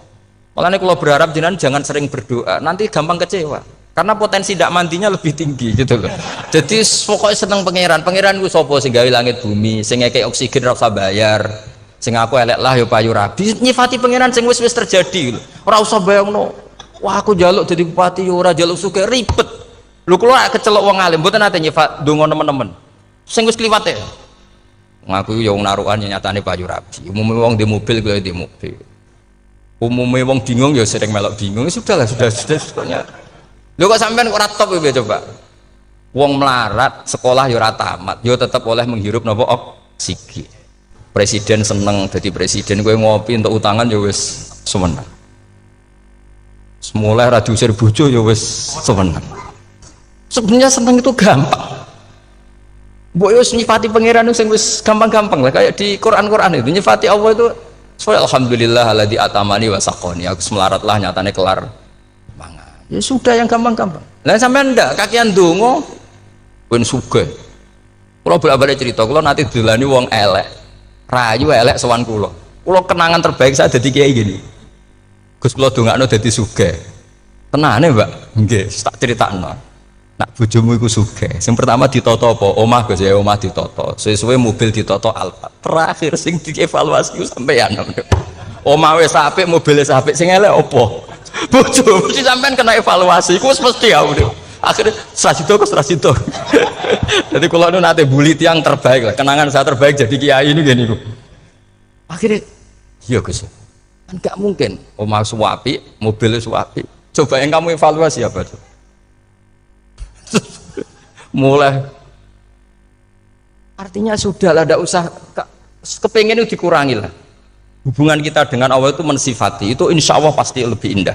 Makanya kalau berharap jangan sering berdoa, nanti gampang kecewa karena potensi tidak mandinya lebih tinggi gitu loh. Jadi pokoknya seneng pangeran gue sopo sing gawe langit bumi, sing ngekek oksigen ora usah bayar, sing aku elek lah yo payu rabi, nyifati pangeran sing wis terjadi lho. Ora usah bayangno, wah aku njaluk dadi bupati yo ora njaluk sugih, ribet. Lho kula kecelok wong alim mboten nate nyifat donga nemen-nemen. Sing wis kliwat e. Ngaku yo wong narukan nyatane payu rabi. Umume wong di mobil kuwi di mobil. Umumnya wong bingung ya sering melok bingung, sudah sebetulnya. Lho kok sampean kok ora top ya coba. Wong melarat sekolah ya ora tamat, ya tetep oleh menghirup napa oksigen. Presiden seneng jadi presiden, kowe ngopi untuk utangan ya wis semenang. Mulai ra diusir bojo ya wis seneng. Sebenarnya seneng itu gampang. Mbok yo nyifati pangeran sing wis gampang-gampang lah, kayak di Quran itu nyifati Allah itu alhamdulillah alladzi atamani wa saqoni. Aku semelaratlah nyatane kelar mangan. Ya sudah yang gampang-gampang. Lah sampean ndak kakian donga ben sugih. Kula bolak-balik cerita, kula nanti dilani wong elek. Rayu elek sowan kula. Kula kenangan terbaik saya dadi kiai gini. Gus kula dongakno dadi sugih. Tenane, Mbak? Nggih, tak critakno. Nak bojomu iku sugih. Sing pertama ditoto apa? Omah Gus ya, omah ditoto. Suwe-suwe mobil ditoto Alfa. Terakhir sing dievaluasi ku sampean. Omah wis apik, mobil wis apik, sing elek apa? Bojomu mesti sampean kena evaluasi. Iku wis mesti ya udah. Akhirnya Srasito. Jadi kalau nu nate bully tiang terbaik lah. Kenangan saya terbaik jadi kiai ini gini. Akhirnya, iya Gus. Kan gak mungkin. Omah suwapi, mobil suwapi. Coba yang kamu evaluasi apa tuh? Mulai artinya sudah lah, tidak usah kepengen itu dikurangi lah. Hubungan kita dengan Allah itu mensifati itu insya Allah pasti lebih indah.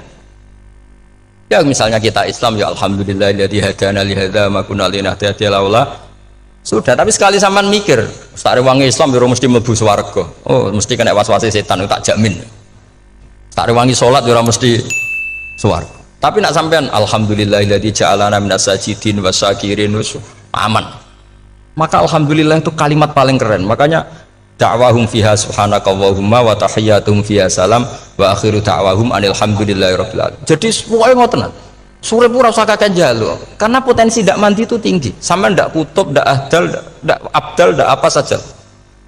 Ya misalnya kita Islam ya alhamdulillahilladzi hadana li hadza ma kunna linahtadiya laula. Sudah, tapi sekali sampean mikir sak rewangi Islam yo mesti mlebu swarga. Oh mesti kena was-wase setan, tak jamin. Sak rewangi salat yo mesti swarga. Tapi nak sampean alhamdulillahilladzi ja'alana minas sajidin wasyakirin aman. Maka alhamdulillah itu kalimat paling keren. Makanya da'wahum fiha subhanakallahumma wa tahiyyatuhum fiha salam wa akhiru da'wahum alhamdulillahirabbil alamin. Jadi pokoke ngoten. Sore pura usah kakek njaluk. Karena potensi ndak mandi itu tinggi. Sampean ndak kutub, ndak ahdal, ndak abdal, ndak apa saja.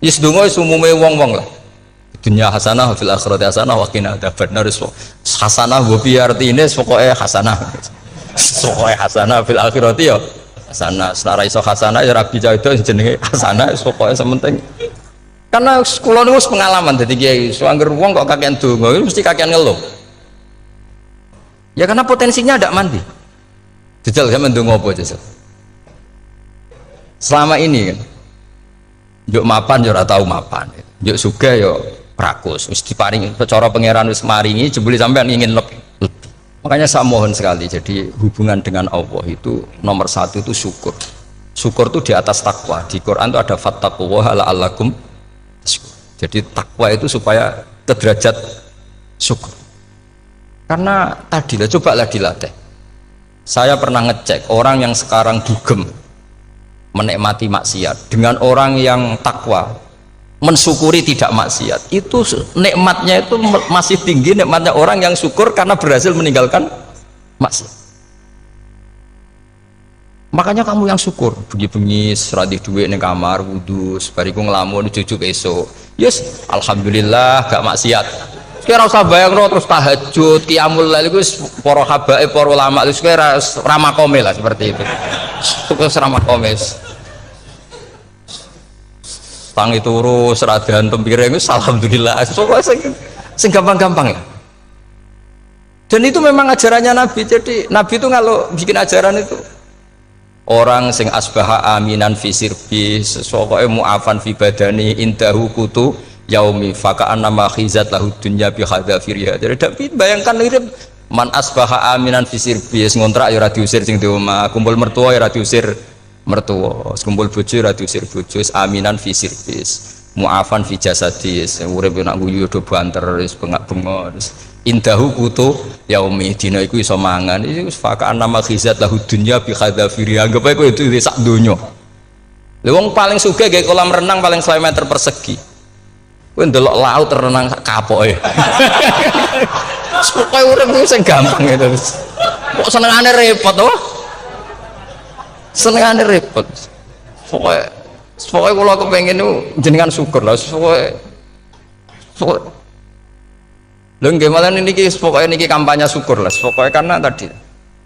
Wis donga wis umume wong-wong lah. Dunia hasanah fil akhirati hasanah wa qina adzabannar. Hasanah wa bi artine pokoke hasanah. Pokoke hasanah fil akhirati ya hasanah. Senara iso hasanah ya rabi itu jenenge hasanah pokoke sementing. Karena kula niku pengalaman dadi kiai, angger wong kok kakean donga mesti kakean ngeluh. Ya karena potensinya ndak mandi. Jajal sampean ndonga apa jajal? Selama ini kan njuk mapan yo ora tau mapan. Njuk sugih yo rakus, wis diparingi cara pangeran wis maringi jebule sampean ingin lebih. Makanya saya mohon sekali, jadi hubungan dengan Allah itu nomor satu itu syukur. Syukur itu di atas takwa. Di Quran itu ada fattaqullaha la'allakum tashkurun. Jadi takwa itu supaya ke derajat syukur. Karena tadi lah, cobalah dilatih. Saya pernah ngecek orang yang sekarang dugem menikmati maksiat dengan orang yang takwa mensyukuri tidak maksiat, itu nikmatnya itu masih tinggi nikmatnya orang yang syukur karena berhasil meninggalkan maksiat. Makanya kamu yang syukur bengi-bengi seradih duit ning kamar wudu bariku ngelamun jujuk esok yes alhamdulillah gak maksiat. Kira usah bayangno terus tahajud qiyamul lail iku para habaib para ulama itu kira ramakome lah seperti itu. Terus ramakome tangi turu seradan tempiring itu alhamdulillah sing gampang-gampang ya. Dan itu memang ajarannya Nabi. Jadi Nabi itu kalau bikin ajaran itu orang sing asbaha aminan fi sirbi sesuatu mu'afan fi badani indahu kutu yaumi faka'an nama khizat lahu dunya bi hadafiriha. Jadi Nabi bayangkan ini man asbaha aminan fi sirbi ngontrak ya ora diusir sing di omah, kumpul mertua ya ora diusir mertua, kumpul bojo ra diusir bojo, aminan fi sirbis, mu'afan fi jasadis, urip nak guyu do banter wis bengak-bengok. Indahu kutu yaumi dina iku iso mangan. Iki wis fakaan nama khizat lahu dunya bi khadafiri. Anggap ae kowe itu sak donya. Lha wong paling sugih gawe kolam renang paling 1 meter persegi. Kowe ndelok laut renang sak kapoke. Pokoke urip ku sing gampang itu. Kok senengane repot to? Senengane repot. Pokoknya kalau kepengen itu jenengan syukur lah. Pokoknya gimana ini pokoknya ini kampanye syukur lah. Pokoknya karena tadi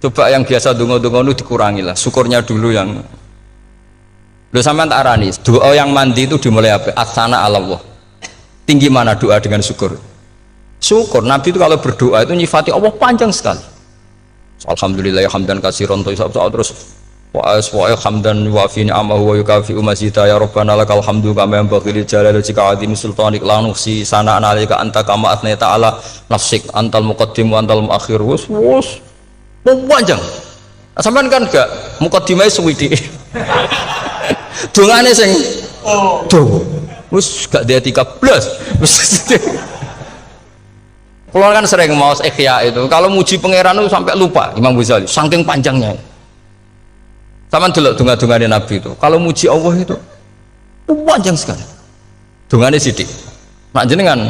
coba yang biasa dungo-dungo itu dikurangi lah. Syukurnya dulu yang lu sampean tak arani. Doa yang mandi itu dimulai apa? Asana Allah. Tinggi mana doa dengan syukur? Syukur. Nabi itu kalau berdoa itu nyifati Allah panjang sekali. Alhamdulillah hamdan katsiran terus wa hamdan wa fi ni'amahu wa yukafi mazida ya rabbana lakal hamdu kama yanbaghi li jalali wajhika azimi sultanik la nuhsi sana'an 'alaika anta kama athnayta 'ala nafsik antal muqaddim wa antal muakhir wus panjang. Sampean kan gak muqaddimah suwidi. Dongane sing do wis gak dia 13 wis. Kalau kan sering mau ikhya itu kalau muji pangeran itu sampai lupa Imam Ghazali saking panjangnya. Sama delok donga-dongane Nabi itu. Kalau muji Allah itu panjang sekali. Dongane sithik. Nak jenengan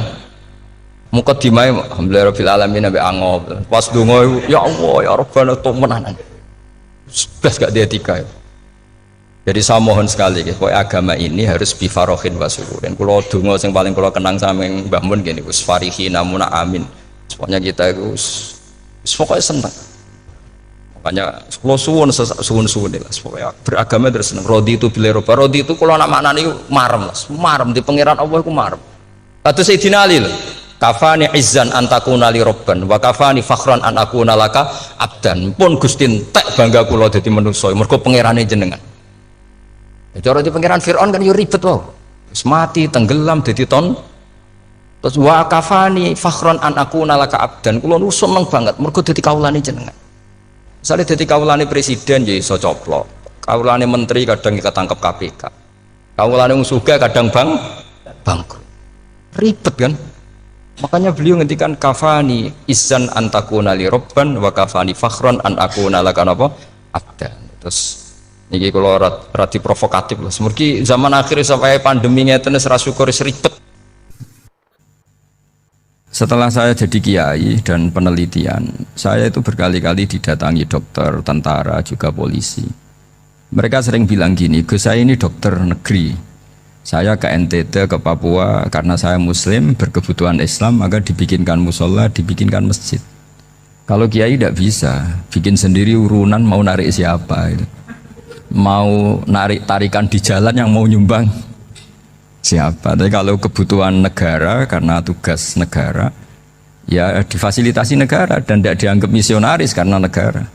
muqaddimah alhamdulillahirabbil alamin nabi angob. Pas donga ya Allah ya Rabbana temenan. Blas gak dia tiga. Jadi saya mohon sekali supaya agama ini harus bifarohin wasururin. Kalau donga yang paling kalau kenang sama yang Mbah Mun gini Gus Farihin namuna amin. Pokoknya kita itu pokoknya senang. Makanya kalau suwun lah pokoknya beragama terus seneng. Rodi itu bila roba rodi itu kalau nak maknani marem lah, marem di pangeran Allah itu marem. Kata Sayyidina Ali lah, kafani izzan antakuna li robban, wa kafani fakhran an akuna laka abdan. Pun Gustin tak bangga kula dadi manusa, mergo pangerane jenengan. Cara di pangeran Fir'aun kan yo ribet wae. Wis mati tenggelam dadi ton. Terus wa kafani fakhran an akuna laka abdan. Kula nu seneng banget mergo dadi kawulane jenengan. Misalnya jadi kaulane presiden ya iso coplok, kaulane menteri kadang ketangkep KPK, kaulane musuga kadang bangkrut, ribet kan? Makanya beliau ngendikan kafani izzan antakuna li robban wa kafani fakhron an akuna laka apa? Abdan. Terus niki kalau rati provokatif lah. Semergi zaman akhir sampai pandemi ngeten wis ra syukur ribet. Setelah saya jadi kiai dan penelitian, saya itu berkali-kali didatangi dokter, tentara, juga polisi. Mereka sering bilang gini, Gus saya ini dokter negeri. Saya ke NTT, ke Papua, karena saya muslim, berkebutuhan Islam, maka dibikinkan musola, dibikinkan masjid. Kalau kiai tidak bisa, bikin sendiri urunan mau narik siapa. Mau narik tarikan di jalan yang mau nyumbang siapa. Tapi kalau kebutuhan negara karena tugas negara ya difasilitasi negara dan tidak dianggap misionaris karena negara.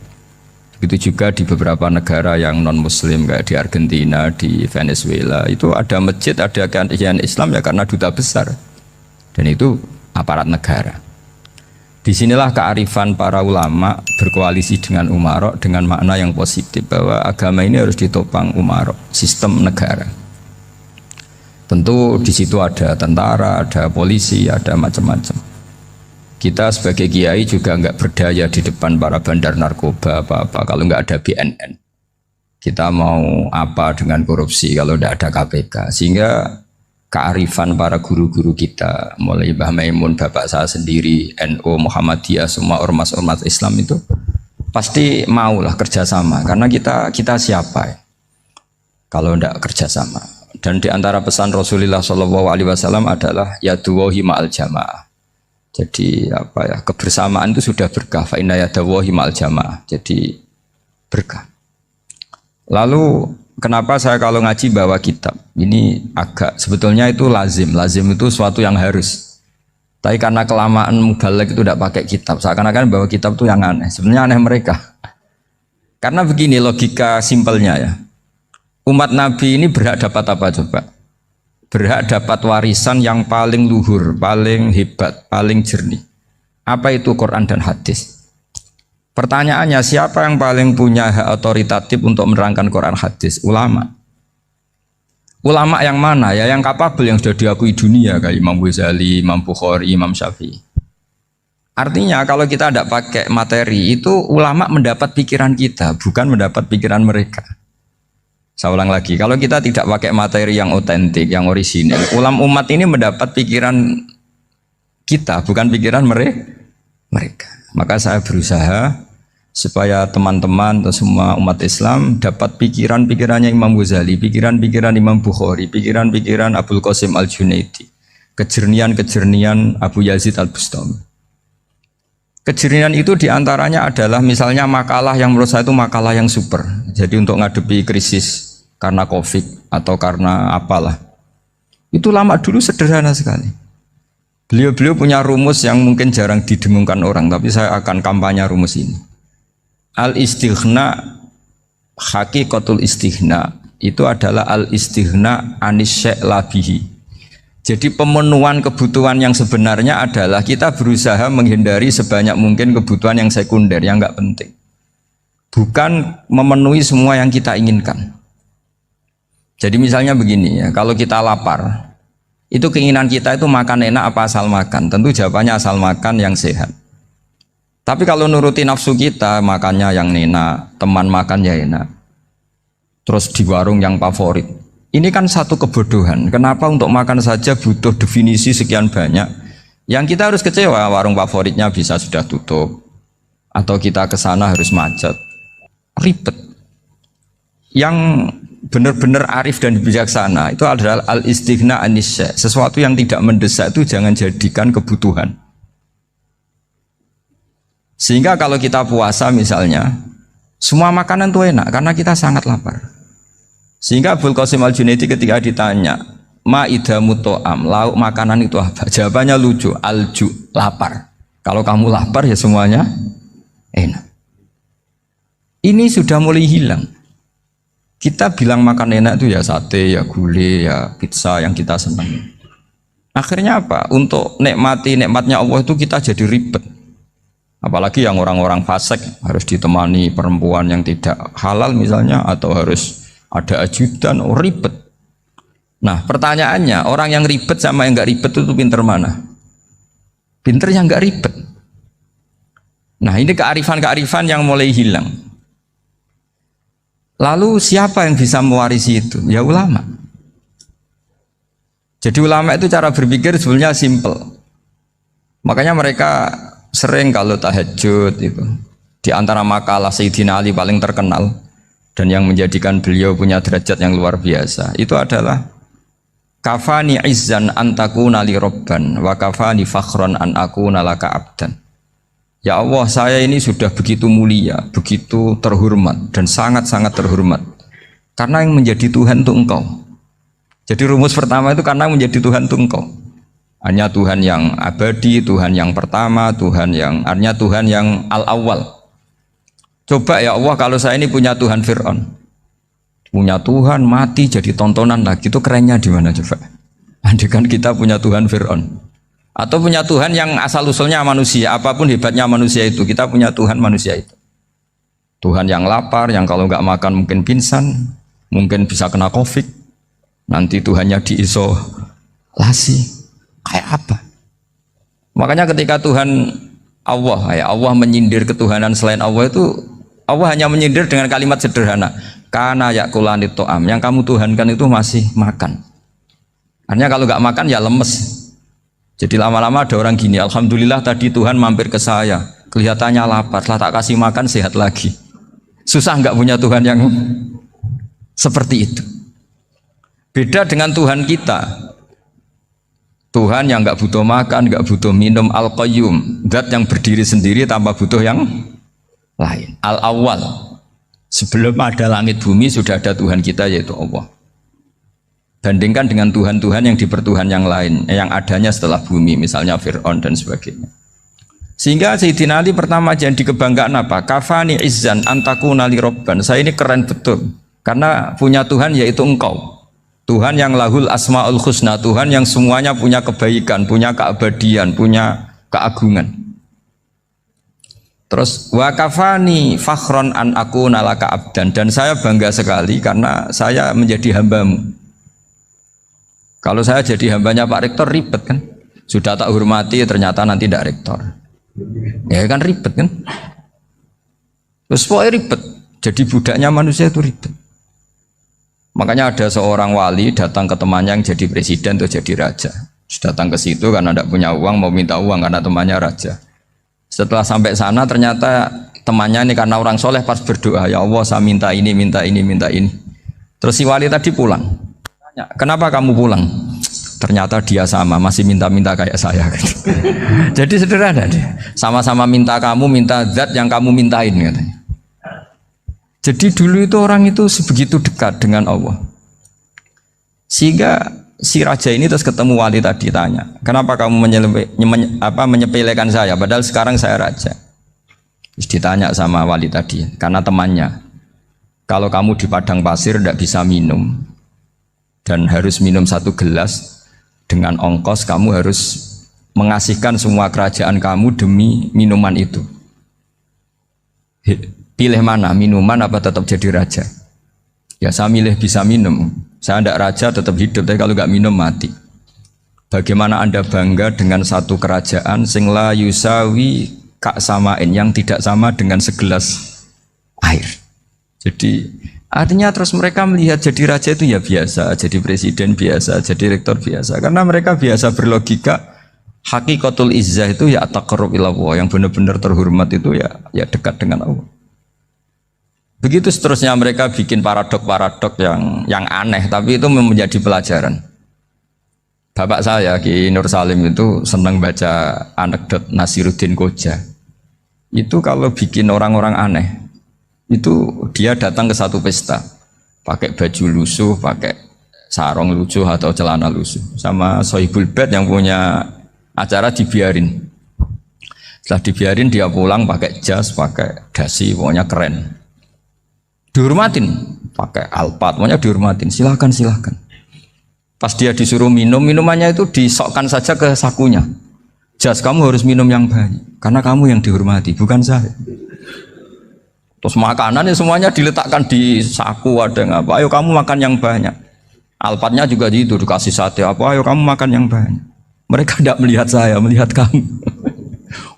Begitu juga di beberapa negara yang non muslim kayak di Argentina, di Venezuela itu ada masjid, ada kajian Islam ya karena duta besar dan itu aparat negara. Disinilah kearifan para ulama berkoalisi dengan umarok dengan makna yang positif bahwa agama ini harus ditopang umarok, sistem negara. Tentu di situ ada tentara, ada polisi, ada macam-macam. Kita sebagai kiai juga nggak berdaya di depan para bandar narkoba apa-apa kalau nggak ada BNN. Kita mau apa dengan korupsi kalau tidak ada KPK? Sehingga kearifan para guru-guru kita, mulai Mbah Maimun, bapak saya sendiri, NU, Muhammadiyah, semua ormas-ormas Islam itu pasti maulah kerjasama. Karena kita siapa ya? Kalau tidak kerjasama. Dan di antara pesan Rasulullah SAW adalah yaduwahi ma'al jamaah. Jadi apa ya, kebersamaan itu sudah berkah. Fa inna yadawahi ma'al jamaah. Jadi berkah. Lalu kenapa saya kalau ngaji bawa kitab? Ini agak sebetulnya itu lazim. Lazim itu suatu yang harus. Tapi karena kelamaan mubalek itu tidak pakai kitab. Seakan-akan bawa kitab itu yang aneh. Sebenarnya aneh mereka. Karena begini logika simpelnya ya. Umat Nabi ini berhak dapat apa coba? Berhak dapat warisan yang paling luhur, paling hebat, paling jernih. Apa itu Quran dan hadis? Pertanyaannya, siapa yang paling punya hak otoritatif untuk menerangkan Quran hadis? Ulama. Ulama yang mana? Ya yang kapabel, yang sudah diakui dunia kayak Imam Ghazali, Imam Bukhari, Imam Syafi'i. Artinya kalau kita tidak pakai materi itu ulama mendapat pikiran kita, bukan mendapat pikiran mereka. Saya ulang lagi, kalau kita tidak pakai materi yang otentik, yang orisinil, umat ini mendapat pikiran kita, bukan pikiran mereka. Maka saya berusaha supaya teman-teman atau semua umat Islam dapat pikiran-pikirannya Imam Ghazali, pikiran-pikiran Imam Bukhari, pikiran-pikiran Abul Qasim Al-Junaidi, kejernian-kejernian Abu Yazid Al-Bustami. Kejernian itu diantaranya adalah misalnya makalah yang menurut saya itu makalah yang super. Jadi untuk ngadepi krisis karena COVID atau karena apalah. Itu lama dulu sederhana sekali. Beliau-beliau punya rumus yang mungkin jarang didengungkan orang, tapi saya akan kampanye rumus ini. Al-istighna hakikatul istighna itu adalah al istighna anis syai' labihi. Jadi pemenuhan kebutuhan yang sebenarnya adalah kita berusaha menghindari sebanyak mungkin kebutuhan yang sekunder yang enggak penting. Bukan memenuhi semua yang kita inginkan. Jadi misalnya begini ya, kalau kita lapar, itu keinginan kita itu makan enak apa asal makan? Tentu jawabannya asal makan yang sehat. Tapi kalau nuruti nafsu kita, makannya yang enak, teman makan ya enak. Terus di warung yang favorit. Ini kan satu kebodohan. Kenapa untuk makan saja butuh definisi sekian banyak? Yang kita harus kecewa, warung favoritnya bisa sudah tutup. Atau kita ke sana harus macet. Ribet. Yang benar-benar arif dan bijaksana itu adalah al-istighna anisya. Sesuatu yang tidak mendesak itu jangan jadikan kebutuhan. Sehingga kalau kita puasa misalnya, semua makanan itu enak karena kita sangat lapar. Sehingga Abul Qasim Al-Junaidi ketika ditanya, ma'idamu to'am, lauk makanan itu apa? Jawabannya lucu, alju, lapar. Kalau kamu lapar ya semuanya enak. Ini sudah mulai hilang. Kita bilang makan enak itu ya sate, ya gulai, ya pizza yang kita senang. Akhirnya apa? Untuk nikmati nikmatnya Allah itu kita jadi ribet. Apalagi yang orang-orang fasik harus ditemani perempuan yang tidak halal misalnya, atau harus ada ajudan, ribet. Nah pertanyaannya, orang yang ribet sama yang nggak ribet itu pinter mana? Pinter yang nggak ribet. Nah ini kearifan-kearifan yang mulai hilang. Lalu siapa yang bisa mewarisi itu? Ya ulama. Jadi ulama itu cara berpikir sebenarnya simple. Makanya mereka sering kalau tahajud itu, di antara makalah Sayyidina Ali paling terkenal dan yang menjadikan beliau punya derajat yang luar biasa itu adalah kafani izzan antakuna li robban wa kafani fakhron an akuna laka abdan. Ya Allah, saya ini sudah begitu mulia, begitu terhormat dan sangat-sangat terhormat karena yang menjadi Tuhan itu Engkau. Jadi rumus pertama itu karena menjadi Tuhan itu Engkau. Hanya Tuhan yang abadi, Tuhan yang pertama, hanya Tuhan yang al-awwal. Coba ya Allah, kalau saya ini punya Tuhan Fir'aun, punya Tuhan mati jadi tontonan lagi, itu kerennya di mana coba? Andaikan kita punya Tuhan Fir'aun, atau punya Tuhan yang asal usulnya manusia, apapun hebatnya manusia itu, kita punya Tuhan manusia itu. Tuhan yang lapar, yang kalau nggak makan mungkin pingsan, mungkin bisa kena COVID, nanti Tuhannya diisolasi, kayak apa? Makanya ketika Tuhan Allah menyindir ketuhanan selain Allah itu, Allah hanya menyindir dengan kalimat sederhana, karena yakulanit to'am, yang kamu tuhankan itu masih makan. Artinya kalau nggak makan ya lemes. Jadi lama-lama ada orang gini, alhamdulillah tadi Tuhan mampir ke saya, kelihatannya lapar, setelah tak kasih makan sehat lagi. Susah nggak punya Tuhan yang seperti itu. Beda dengan Tuhan kita, Tuhan yang nggak butuh makan, nggak butuh minum, al-qayyum, zat yang berdiri sendiri tanpa butuh yang lain, al-awwal. Sebelum ada langit bumi sudah ada Tuhan kita yaitu Allah. Bandingkan dengan Tuhan-Tuhan yang dipertuhan yang lain, yang adanya setelah bumi, misalnya Fir'aun dan sebagainya. Sehingga Sayyidina Ali pertama jadi kebanggaan apa? Kafani izzan antakuna li robban. Saya ini keren betul karena punya Tuhan yaitu Engkau. Tuhan yang lahul asmaul husna, Tuhan yang semuanya punya kebaikan, punya keabadian, punya keagungan. Terus wa kafani fakhron an akuna laka abdan, dan saya bangga sekali karena saya menjadi hambamu. Kalau saya jadi hambanya Pak Rektor ribet kan? Sudah tak hormati ternyata nanti tidak rektor. Ya kan ribet kan? Terus pokoknya ribet. Jadi budaknya manusia itu ribet. Makanya ada seorang wali datang ke temannya yang jadi presiden atau jadi raja. Datang ke situ karena tidak punya uang, mau minta uang karena temannya raja. Setelah sampai sana ternyata temannya ini karena orang soleh pas berdoa, ya Allah saya minta ini, minta ini, minta ini. Terus si wali tadi pulang. Tanya, kenapa kamu pulang? Ternyata dia sama, masih minta-minta kayak saya. Jadi sederhana dia. Sama-sama minta kamu, minta zat yang kamu mintain katanya. Jadi dulu itu orang itu sebegitu dekat dengan Allah. Sehingga si raja ini terus ketemu wali tadi tanya, kenapa kamu menyepelekan saya padahal sekarang saya raja. Terus ditanya sama wali tadi, karena temannya, Kalau kamu di padang pasir tidak bisa minum dan harus minum 1 gelas, dengan ongkos kamu harus mengasihkan semua kerajaan kamu demi minuman itu. Pilih mana, minuman apa tetap jadi raja? Ya saya milih bisa minum. Saya tidak raja tetap hidup, tapi kalau nggak minum mati. Bagaimana Anda bangga dengan satu kerajaan sing la yusawi kak samain, yang tidak sama dengan segelas air. Jadi artinya terus mereka melihat jadi raja itu ya biasa, jadi presiden biasa, jadi rektor biasa. Karena mereka biasa berlogika hakikatul izzah itu ya taqarrub ila Allah, yang benar-benar terhormat itu ya dekat dengan Allah. Begitu seterusnya mereka bikin paradok-paradok yang aneh, tapi itu menjadi pelajaran. Bapak saya Ki Nur Salim itu senang baca anekdot Nasiruddin Koja. Itu kalau bikin orang-orang aneh, itu dia datang ke satu pesta, pakai baju lusuh, pakai sarung lusuh atau celana lusuh, sama Sohibul Bait yang punya acara dibiarin. Setelah dibiarin dia pulang pakai jas, pakai dasi, pokoknya keren. Dihormatin, pakai alpat, pokoknya dihormatin. Silakan. Pas dia disuruh minum, minumannya itu disokkan saja ke sakunya. Jas, kamu harus minum yang banyak, karena kamu yang dihormati, bukan saya. Terus makanannya semuanya diletakkan di saku, ada yang apa? Ayo kamu makan yang banyak. Alpatnya juga gitu, dikasih sate apa? Ayo kamu makan yang banyak. Mereka tidak melihat saya, melihat kamu.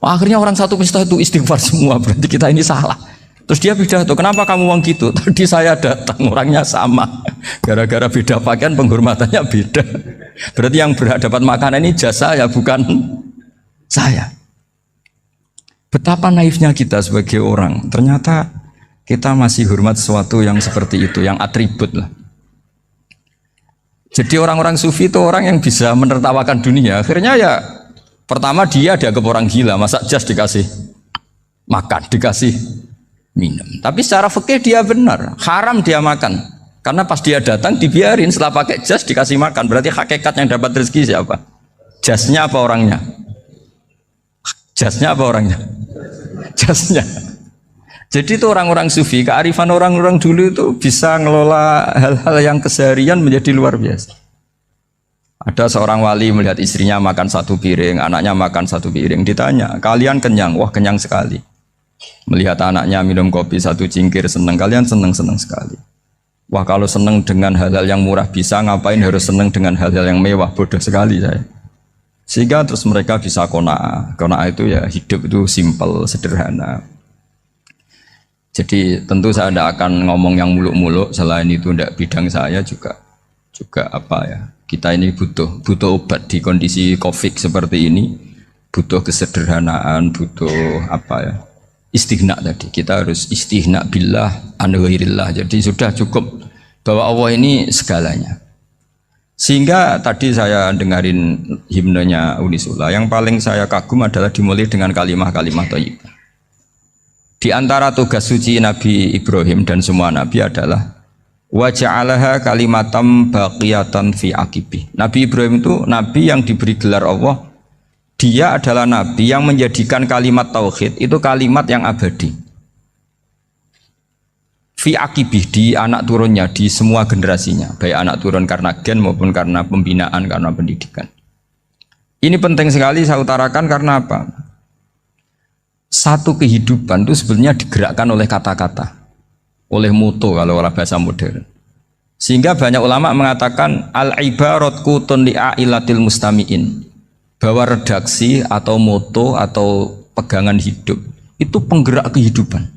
Akhirnya orang satu pesta itu istighfar semua, berarti kita ini salah. Terus dia pidato, kenapa kamu uang gitu? Tadi saya datang, orangnya sama. Gara-gara beda pakaian, penghormatannya beda. Berarti yang berhak dapat makanan ini jasa ya, bukan saya. Betapa naifnya kita sebagai orang. Ternyata kita masih hormat sesuatu yang seperti itu, yang atribut lah. Jadi orang-orang sufi itu orang yang bisa menertawakan dunia. Akhirnya ya, pertama dia dianggap orang gila, masa jas dikasih makan, dikasih minum. Tapi secara fikih dia benar, haram dia makan. Karena pas dia datang dibiarin, setelah pakai jas dikasih makan. Berarti hakikat yang dapat rezeki siapa? Jasnya apa orangnya? Jasnya apa orangnya? Jasnya. Jadi itu orang-orang sufi, kearifan orang-orang dulu itu bisa ngelola hal-hal yang keseharian menjadi luar biasa. Ada seorang wali melihat istrinya makan 1 piring, anaknya makan 1 piring. Ditanya, kalian kenyang? Wah, kenyang sekali. Melihat anaknya minum kopi 1 cingkir, senang. Kalian senang sekali. Wah, kalau senang dengan hal-hal yang murah bisa, ngapain harus senang dengan hal-hal yang mewah? Bodoh sekali saya. Sehingga terus mereka bisa qanaah. Qanaah itu ya hidup itu simple, sederhana. Jadi tentu saya tidak akan ngomong yang muluk-muluk, selain itu tidak bidang saya juga apa ya. Kita ini butuh obat di kondisi Covid seperti ini, butuh kesederhanaan, butuh apa ya? Istighna tadi. Kita harus istighna billah an ghairillah. Jadi sudah cukup bahwa Allah ini segalanya. Sehingga tadi saya dengarin himnenya Unisula, yang paling saya kagum adalah dimulai dengan kalimat-kalimat thayyibah. Di antara tugas suci Nabi Ibrahim dan semua nabi adalah wa ja'alaha kalimatam baqiyatan fi aqibi. Nabi Ibrahim itu nabi yang diberi gelar Allah. Dia adalah nabi yang menjadikan kalimat tauhid itu kalimat yang abadi. Fi aqibih, di anak turunnya, di semua generasinya, baik anak turun karena gen maupun karena pembinaan, karena pendidikan. Ini penting sekali saya utarakan karena apa? Satu kehidupan itu sebenarnya digerakkan oleh kata-kata, oleh moto kalau orang bahasa modern. Sehingga banyak ulama mengatakan al-ibarat qutun li'ailatil mustami'in, bahwa redaksi atau moto atau pegangan hidup itu penggerak kehidupan.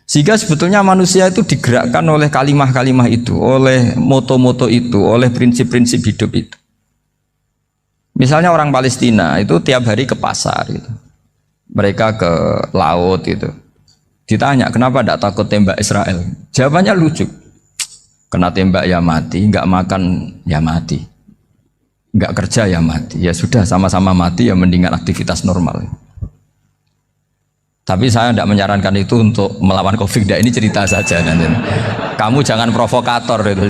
Sehingga sebetulnya manusia itu digerakkan oleh kalimah-kalimah itu, oleh moto-moto itu, oleh prinsip-prinsip hidup itu. Misalnya orang Palestina itu tiap hari ke pasar gitu. Mereka ke laut itu. Ditanya, kenapa tidak takut tembak Israel? Jawabannya lucu. Kena tembak ya mati, nggak makan ya mati, nggak kerja ya mati. Ya sudah, sama-sama mati ya mendingan aktivitas normal. Tapi saya tidak menyarankan itu untuk melawan Covid. Ini cerita saja nanti. Kamu jangan provokator itu,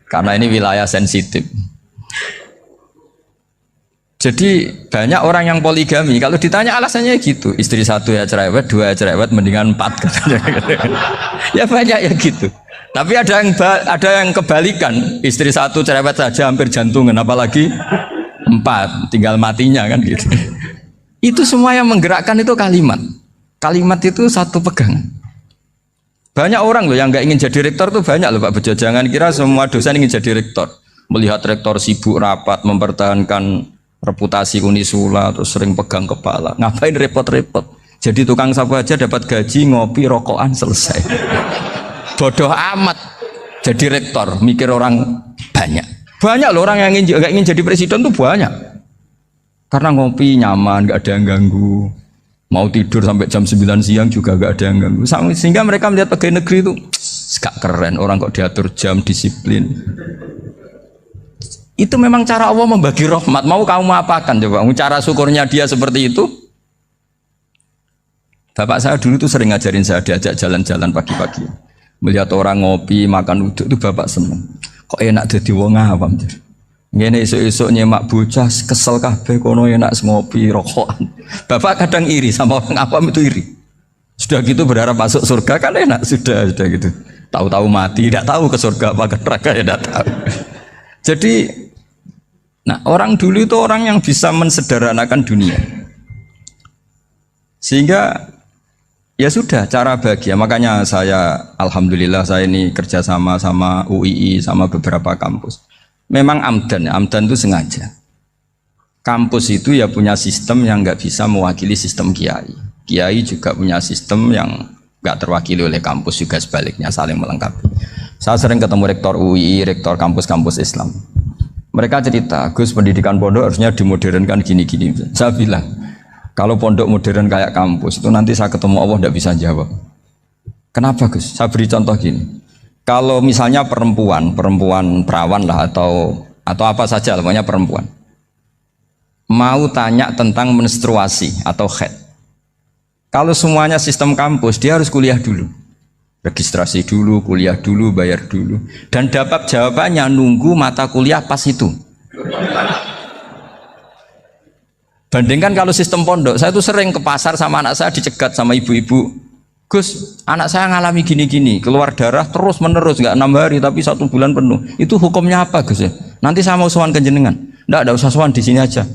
karena ini wilayah sensitif. Jadi banyak orang yang poligami, kalau ditanya alasannya gitu, istri satu ya cerewet, dua ya cerewet, mendingan empat katanya. Ya banyak ya gitu. Tapi ada yang kebalikan, istri satu cerewet saja hampir jantungan, apalagi empat, tinggal matinya kan gitu. Itu semua yang menggerakkan itu kalimat. Kalimat itu satu pegangan. Banyak orang loh yang nggak ingin jadi rektor tuh banyak loh Pak Bejo. Jangan kira semua dosen ingin jadi rektor. Melihat rektor sibuk rapat, mempertahankan reputasi Unisula, terus sering pegang kepala. Ngapain repot-repot? Jadi tukang sapu aja dapat gaji, ngopi, rokokan, selesai. Bodoh amat jadi rektor, mikir orang banyak. Banyak loh orang yang nggak ingin jadi presiden tuh banyak. Karena ngopi nyaman, nggak ada yang ganggu. Mau tidur sampai jam 9 siang juga nggak ada yang ganggu. Sehingga mereka melihat pegawai negeri itu gak keren, orang kok diatur jam, disiplin. Itu memang cara Allah membagi rahmat. Mau kamu apakan coba? Cara syukurnya dia seperti itu. Bapak saya dulu tuh sering ngajarin saya, diajak jalan-jalan pagi-pagi. Melihat orang ngopi, makan uduk itu bapak seneng. Kok enak jadi wong awam. Ngene esuk-esuk nyemak bocah kesel kabeh kono enak ngopi rokokan. Bapak kadang iri sama orang awam itu iri. Sudah gitu berharap masuk surga kan enak sudah gitu. Tahu-tahu mati, tidak tahu ke surga apa ke neraka ya tidak tahu. Jadi nah, orang dulu itu orang yang bisa mensederhanakan dunia. Sehingga ya sudah cara bahagia. Makanya saya alhamdulillah saya ini kerjasama sama UII sama beberapa kampus. Memang amdan itu sengaja. Kampus itu ya punya sistem yang nggak bisa mewakili sistem kiai. Kiai juga punya sistem yang nggak terwakili oleh kampus, juga sebaliknya saling melengkapi. Saya sering ketemu rektor UII, rektor kampus-kampus Islam. Mereka cerita, Gus pendidikan pondok harusnya dimodernkan gini-gini. Saya bilang, kalau pondok modern kayak kampus itu nanti saya ketemu Allah tidak bisa jawab. Kenapa Gus? Saya beri contoh gini. Kalau misalnya perempuan perawan lah atau apa saja, namanya perempuan, mau tanya tentang menstruasi atau haid. Kalau semuanya sistem kampus, dia harus kuliah dulu. Registrasi dulu, kuliah dulu, bayar dulu. Dan dapat jawabannya nunggu mata kuliah pas itu. Bandingkan kalau sistem pondok, saya tuh sering ke pasar sama anak saya dicegat sama ibu-ibu. Gus, anak saya ngalami gini-gini, keluar darah terus menerus, nggak 6 hari tapi 1 bulan penuh. Itu hukumnya apa Gus ya? Nanti saya mau sowan ke jenengan. Nggak usah sowan di sini aja.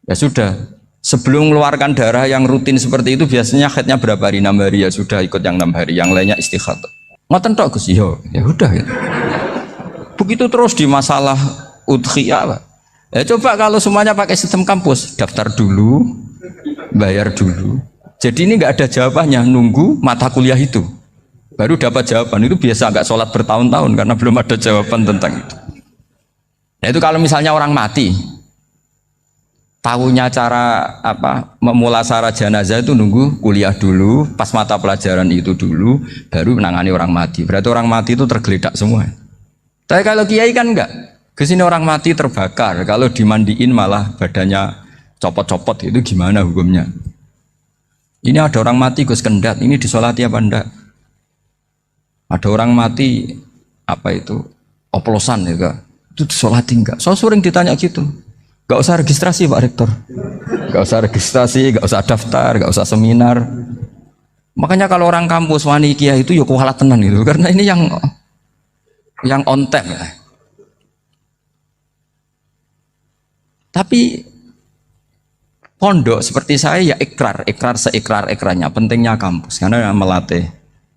Ya sudah. Sebelum mengeluarkan darah yang rutin seperti itu biasanya haidnya berapa hari? 6 hari ya sudah ikut yang 6 hari, yang lainnya istikhadah. Ngoten tok Gus, ya udah ya. Begitu terus di masalah udhiyah Pak. Ya coba kalau semuanya pakai sistem kampus, daftar dulu, bayar dulu. Jadi ini nggak ada jawabannya, nunggu mata kuliah itu. Baru dapat jawaban, itu biasa nggak sholat bertahun-tahun karena belum ada jawaban tentang itu. Nah itu kalau misalnya orang mati, tahunya cara apa memulasara jenazah itu nunggu kuliah dulu, pas mata pelajaran itu dulu, baru menangani orang mati. Berarti orang mati itu tergeledak semua. Tapi kalau kiai kan enggak. Kesini orang mati terbakar, kalau dimandiin malah badannya copot-copot, itu gimana hukumnya? Ini ada orang mati Gus Kendat, ini disolati apa enggak? Ada orang mati apa itu oplosan ya, itu disolati enggak? So sering ditanya gitu. Gak usah registrasi Pak Rektor, gak usah registrasi, gak usah daftar, gak usah seminar. Makanya kalau orang kampus wani kiai itu ya kualat tenan gitu, karena ini yang on time ya. Tapi pondok seperti saya ya ikrar seikrar-ikrarnya pentingnya kampus karena melatih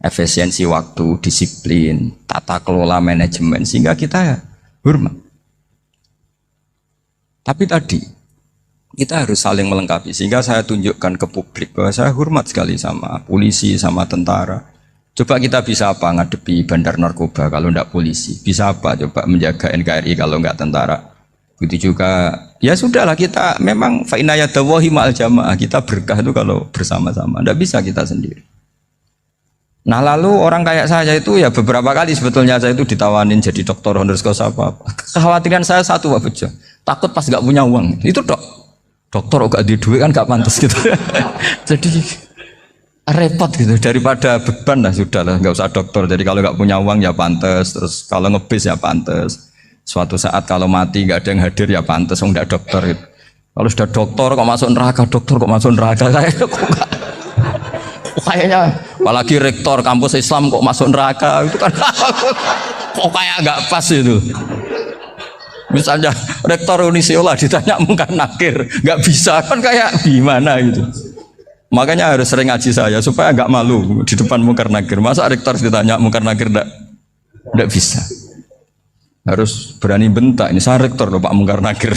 efisiensi waktu, disiplin, tata kelola manajemen sehingga kita ya hormat. Tapi tadi kita harus saling melengkapi sehingga saya tunjukkan ke publik bahwa saya hormat sekali sama polisi, sama tentara. Coba kita bisa apa ngadepi bandar narkoba kalau enggak polisi? Bisa apa coba menjaga NKRI kalau enggak tentara? Begitu juga ya sudahlah kita memang fa inna yadallahi ma'al jamaah, kita berkah itu kalau bersama-sama, enggak bisa kita sendiri. Nah lalu orang kayak saya itu ya beberapa kali sebetulnya saya itu ditawanin jadi doktor honoris causa apa. Kekhawatiran saya satu Pak Bejo, takut pas nggak punya uang itu dokter gak di duit kan gak pantas gitu. Jadi repot gitu, daripada beban lah sudah lah nggak usah dokter. Jadi kalau nggak punya uang ya pantas, terus kalau ngebis ya pantas. Suatu saat kalau mati nggak ada yang hadir ya pantas, nggak dokter gitu. Kalau sudah doktor kok masuk neraka, dokter kok masuk neraka, kayaknya apalagi rektor kampus Islam kok masuk neraka itu kan kok kayak nggak pas itu. Misalnya rektor Unisiola ditanya mungkar nakir nggak bisa kan kayak gimana gitu. Makanya harus sering ngaji saya supaya nggak malu di depan mungkar nakir. Masa rektor ditanya mungkar nakir nggak bisa. Harus berani bentak, ini saya rektor loh Pak mungkar nakir.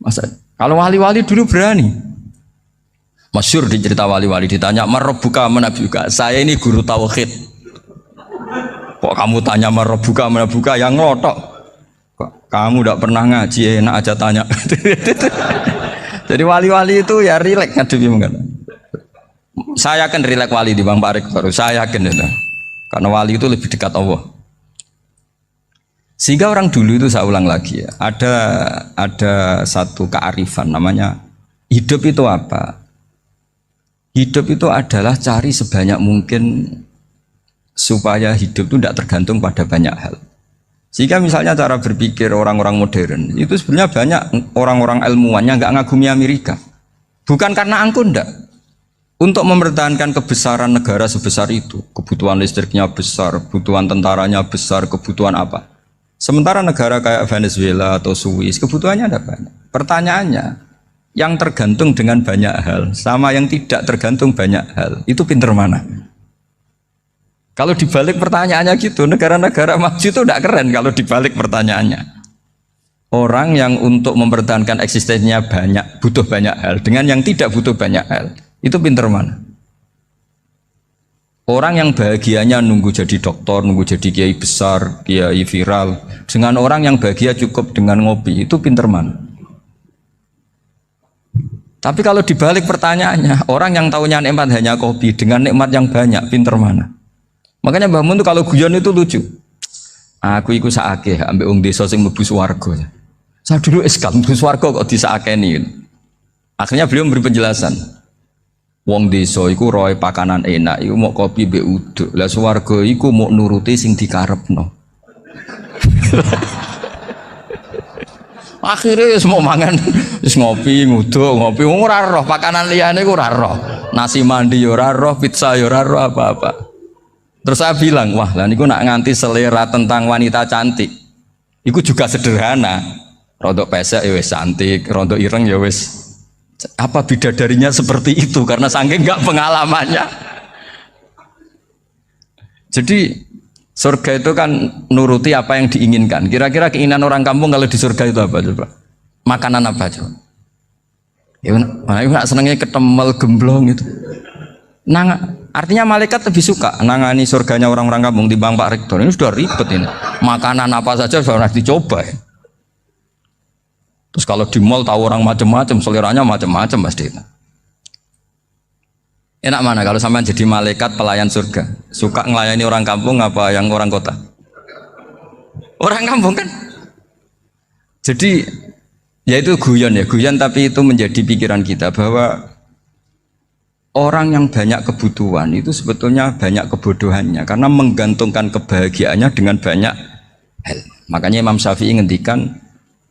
Masa kalau wali-wali dulu berani. Masyhur di cerita wali-wali ditanya marabbuka manabuka. Saya ini guru tauhid. Kok kamu tanya marabbuka manabuka yang ngelotok? Kok kamu tidak pernah ngaji enak aja tanya. Jadi wali-wali itu ya rileks ngadepi mungkin. Saya yakin rileks wali di Bang Pak Rektor. Saya yakin itu. Karena wali itu lebih dekat Allah. Sehingga orang dulu itu saya ulang lagi ya, ada satu kearifan namanya hidup itu apa? Hidup itu adalah cari sebanyak mungkin supaya hidup itu tidak tergantung pada banyak hal. Sehingga misalnya cara berpikir orang-orang modern itu sebenarnya banyak orang-orang ilmuwannya nggak ngagumi Amerika. Bukan karena angkuh ndak. Untuk mempertahankan kebesaran negara sebesar itu, kebutuhan listriknya besar, kebutuhan tentaranya besar, kebutuhan apa? Sementara negara kayak Venezuela atau Swiss kebutuhannya ada banyak. Pertanyaannya, yang tergantung dengan banyak hal sama yang tidak tergantung banyak hal, itu pinter mana? Kalau dibalik pertanyaannya gitu, negara-negara maju itu tidak keren kalau dibalik pertanyaannya. Orang yang untuk mempertahankan eksistensinya banyak, butuh banyak hal, dengan yang tidak butuh banyak hal, itu pinter mana? Orang yang bahagianya nunggu jadi dokter, nunggu jadi kiai besar, kiai viral, dengan orang yang bahagia cukup dengan ngopi, itu pinter mana? Tapi kalau dibalik pertanyaannya, orang yang tahunya nikmat hanya kopi, dengan nikmat yang banyak, pinter mana? Makanya Mbah Mun tuh kalau guyon itu lucu. Aku iku saake ambek wong desa sing mlebu swarga. Saya dulu eskal mlebu swarga kok disakeni. Akhirnya beliau memberi penjelasan. Wong desa iku roe pakanan enak iku mau kopi mbek uduk. Lah swarga iku mau nuruti sing dikarepno. Akhirnya wis mau mangan wis ngopi nguduk ngopi ora roh pakanan liyane iku ora roh. Nasi mandi ya ora roh, pizza ya ora roh apa-apa. Terus saya bilang, wah lah niku nak nganti selera tentang wanita cantik. Iku juga sederhana. Rodok pesek ya wis cantik, rodok ireng ya wis. Apa bidadarinya seperti itu karena saking enggak pengalamannya. Jadi surga itu kan nuruti apa yang diinginkan. Kira-kira keinginan orang kampung kalau di surga itu apa coba? Makanan apa coba? Ya nak senengnya ketemel gemblong itu. Artinya malaikat lebih suka nangani surganya orang-orang kampung di Bang Pak Rektor. Ini sudah ribet ini. Makanan apa saja sudah dicoba ya. Terus kalau di mall tahu orang macam-macam, seleranya macam-macam pasti. Enak mana kalau sampai jadi malaikat pelayan surga? Suka ngelayani orang kampung apa yang orang kota? Orang kampung kan? Jadi ya itu guyon ya, guyon tapi itu menjadi pikiran kita bahwa orang yang banyak kebutuhan itu sebetulnya banyak kebodohannya karena menggantungkan kebahagiaannya dengan banyak hal. Makanya Imam Syafi'i ngendikan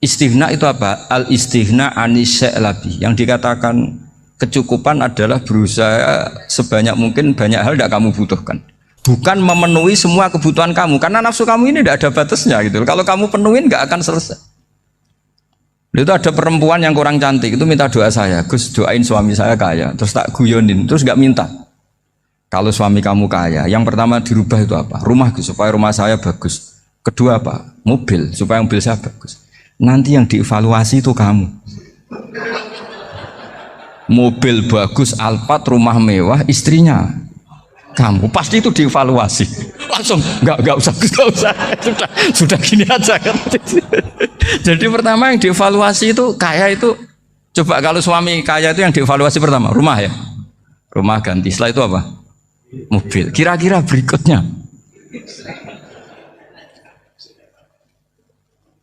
istighna itu apa? Al istighna anisya'i. Yang dikatakan kecukupan adalah berusaha sebanyak mungkin banyak hal tidak kamu butuhkan. Bukan memenuhi semua kebutuhan kamu karena nafsu kamu ini tidak ada batasnya gitu. Kalau kamu penuhin nggak akan selesai. Itu ada perempuan yang kurang cantik itu minta doa saya, Gus doain suami saya kaya. Terus tak guyonin, terus nggak minta. Kalau suami kamu kaya, yang pertama dirubah itu apa? Rumah Gus, supaya rumah saya bagus. Kedua apa? Mobil, supaya mobil saya bagus. Nanti yang dievaluasi itu kamu. Mobil bagus, Alphard, rumah mewah, istrinya kamu pasti itu dievaluasi. Langsung nggak usah, sudah gini aja kan. Jadi pertama yang dievaluasi itu kaya itu, coba kalau suami kaya itu yang dievaluasi pertama rumah ya, rumah ganti. Setelah itu apa? Mobil. Kira-kira berikutnya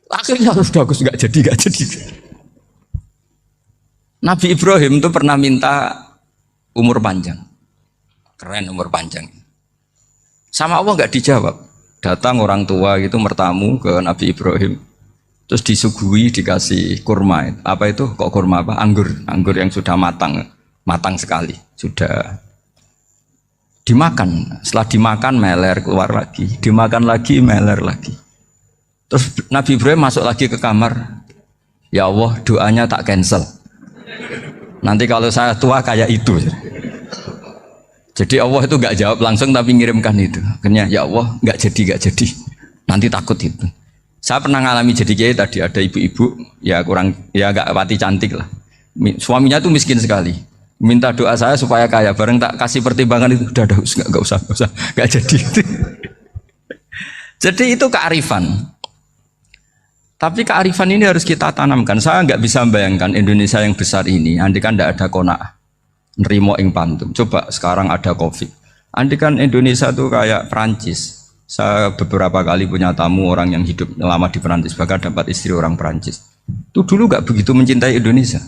akhirnya harus bagus, nggak jadi. Nabi Ibrahim itu pernah minta umur panjang, keren umur panjang. Sama Allah nggak dijawab. Datang orang tua gitu mertamu ke Nabi Ibrahim. terus disuguhi dikasih kurma. Apa itu? Kok kurma apa? Anggur yang sudah matang sekali, sudah dimakan. Setelah dimakan meler keluar lagi, dimakan lagi meler lagi. Terus Nabi Ibrahim masuk lagi ke kamar. Ya Allah, doanya tak cancel. Nanti kalau saya tua kayak itu. Jadi Allah itu nggak jawab langsung tapi ngirimkan itu. Akhirnya ya Allah nggak jadi. Nanti takut itu. Saya pernah ngalami jadi kiai tadi, ada ibu-ibu ya nggak pati cantik lah. Suaminya tuh miskin sekali. Minta doa saya supaya kaya. Bareng tak kasih pertimbangan itu udah nggak usah nggak jadi. Jadi itu kearifan. Tapi kearifan ini harus kita tanamkan. Saya nggak bisa membayangkan Indonesia yang besar ini, andai kan tidak ada qanaah, nerimo ing pantum. Coba sekarang ada COVID. Andai kan Indonesia tuh kayak Perancis. Saya beberapa kali punya tamu orang yang hidup lama di Perancis, bahkan dapat istri orang Perancis. Itu dulu nggak begitu mencintai Indonesia.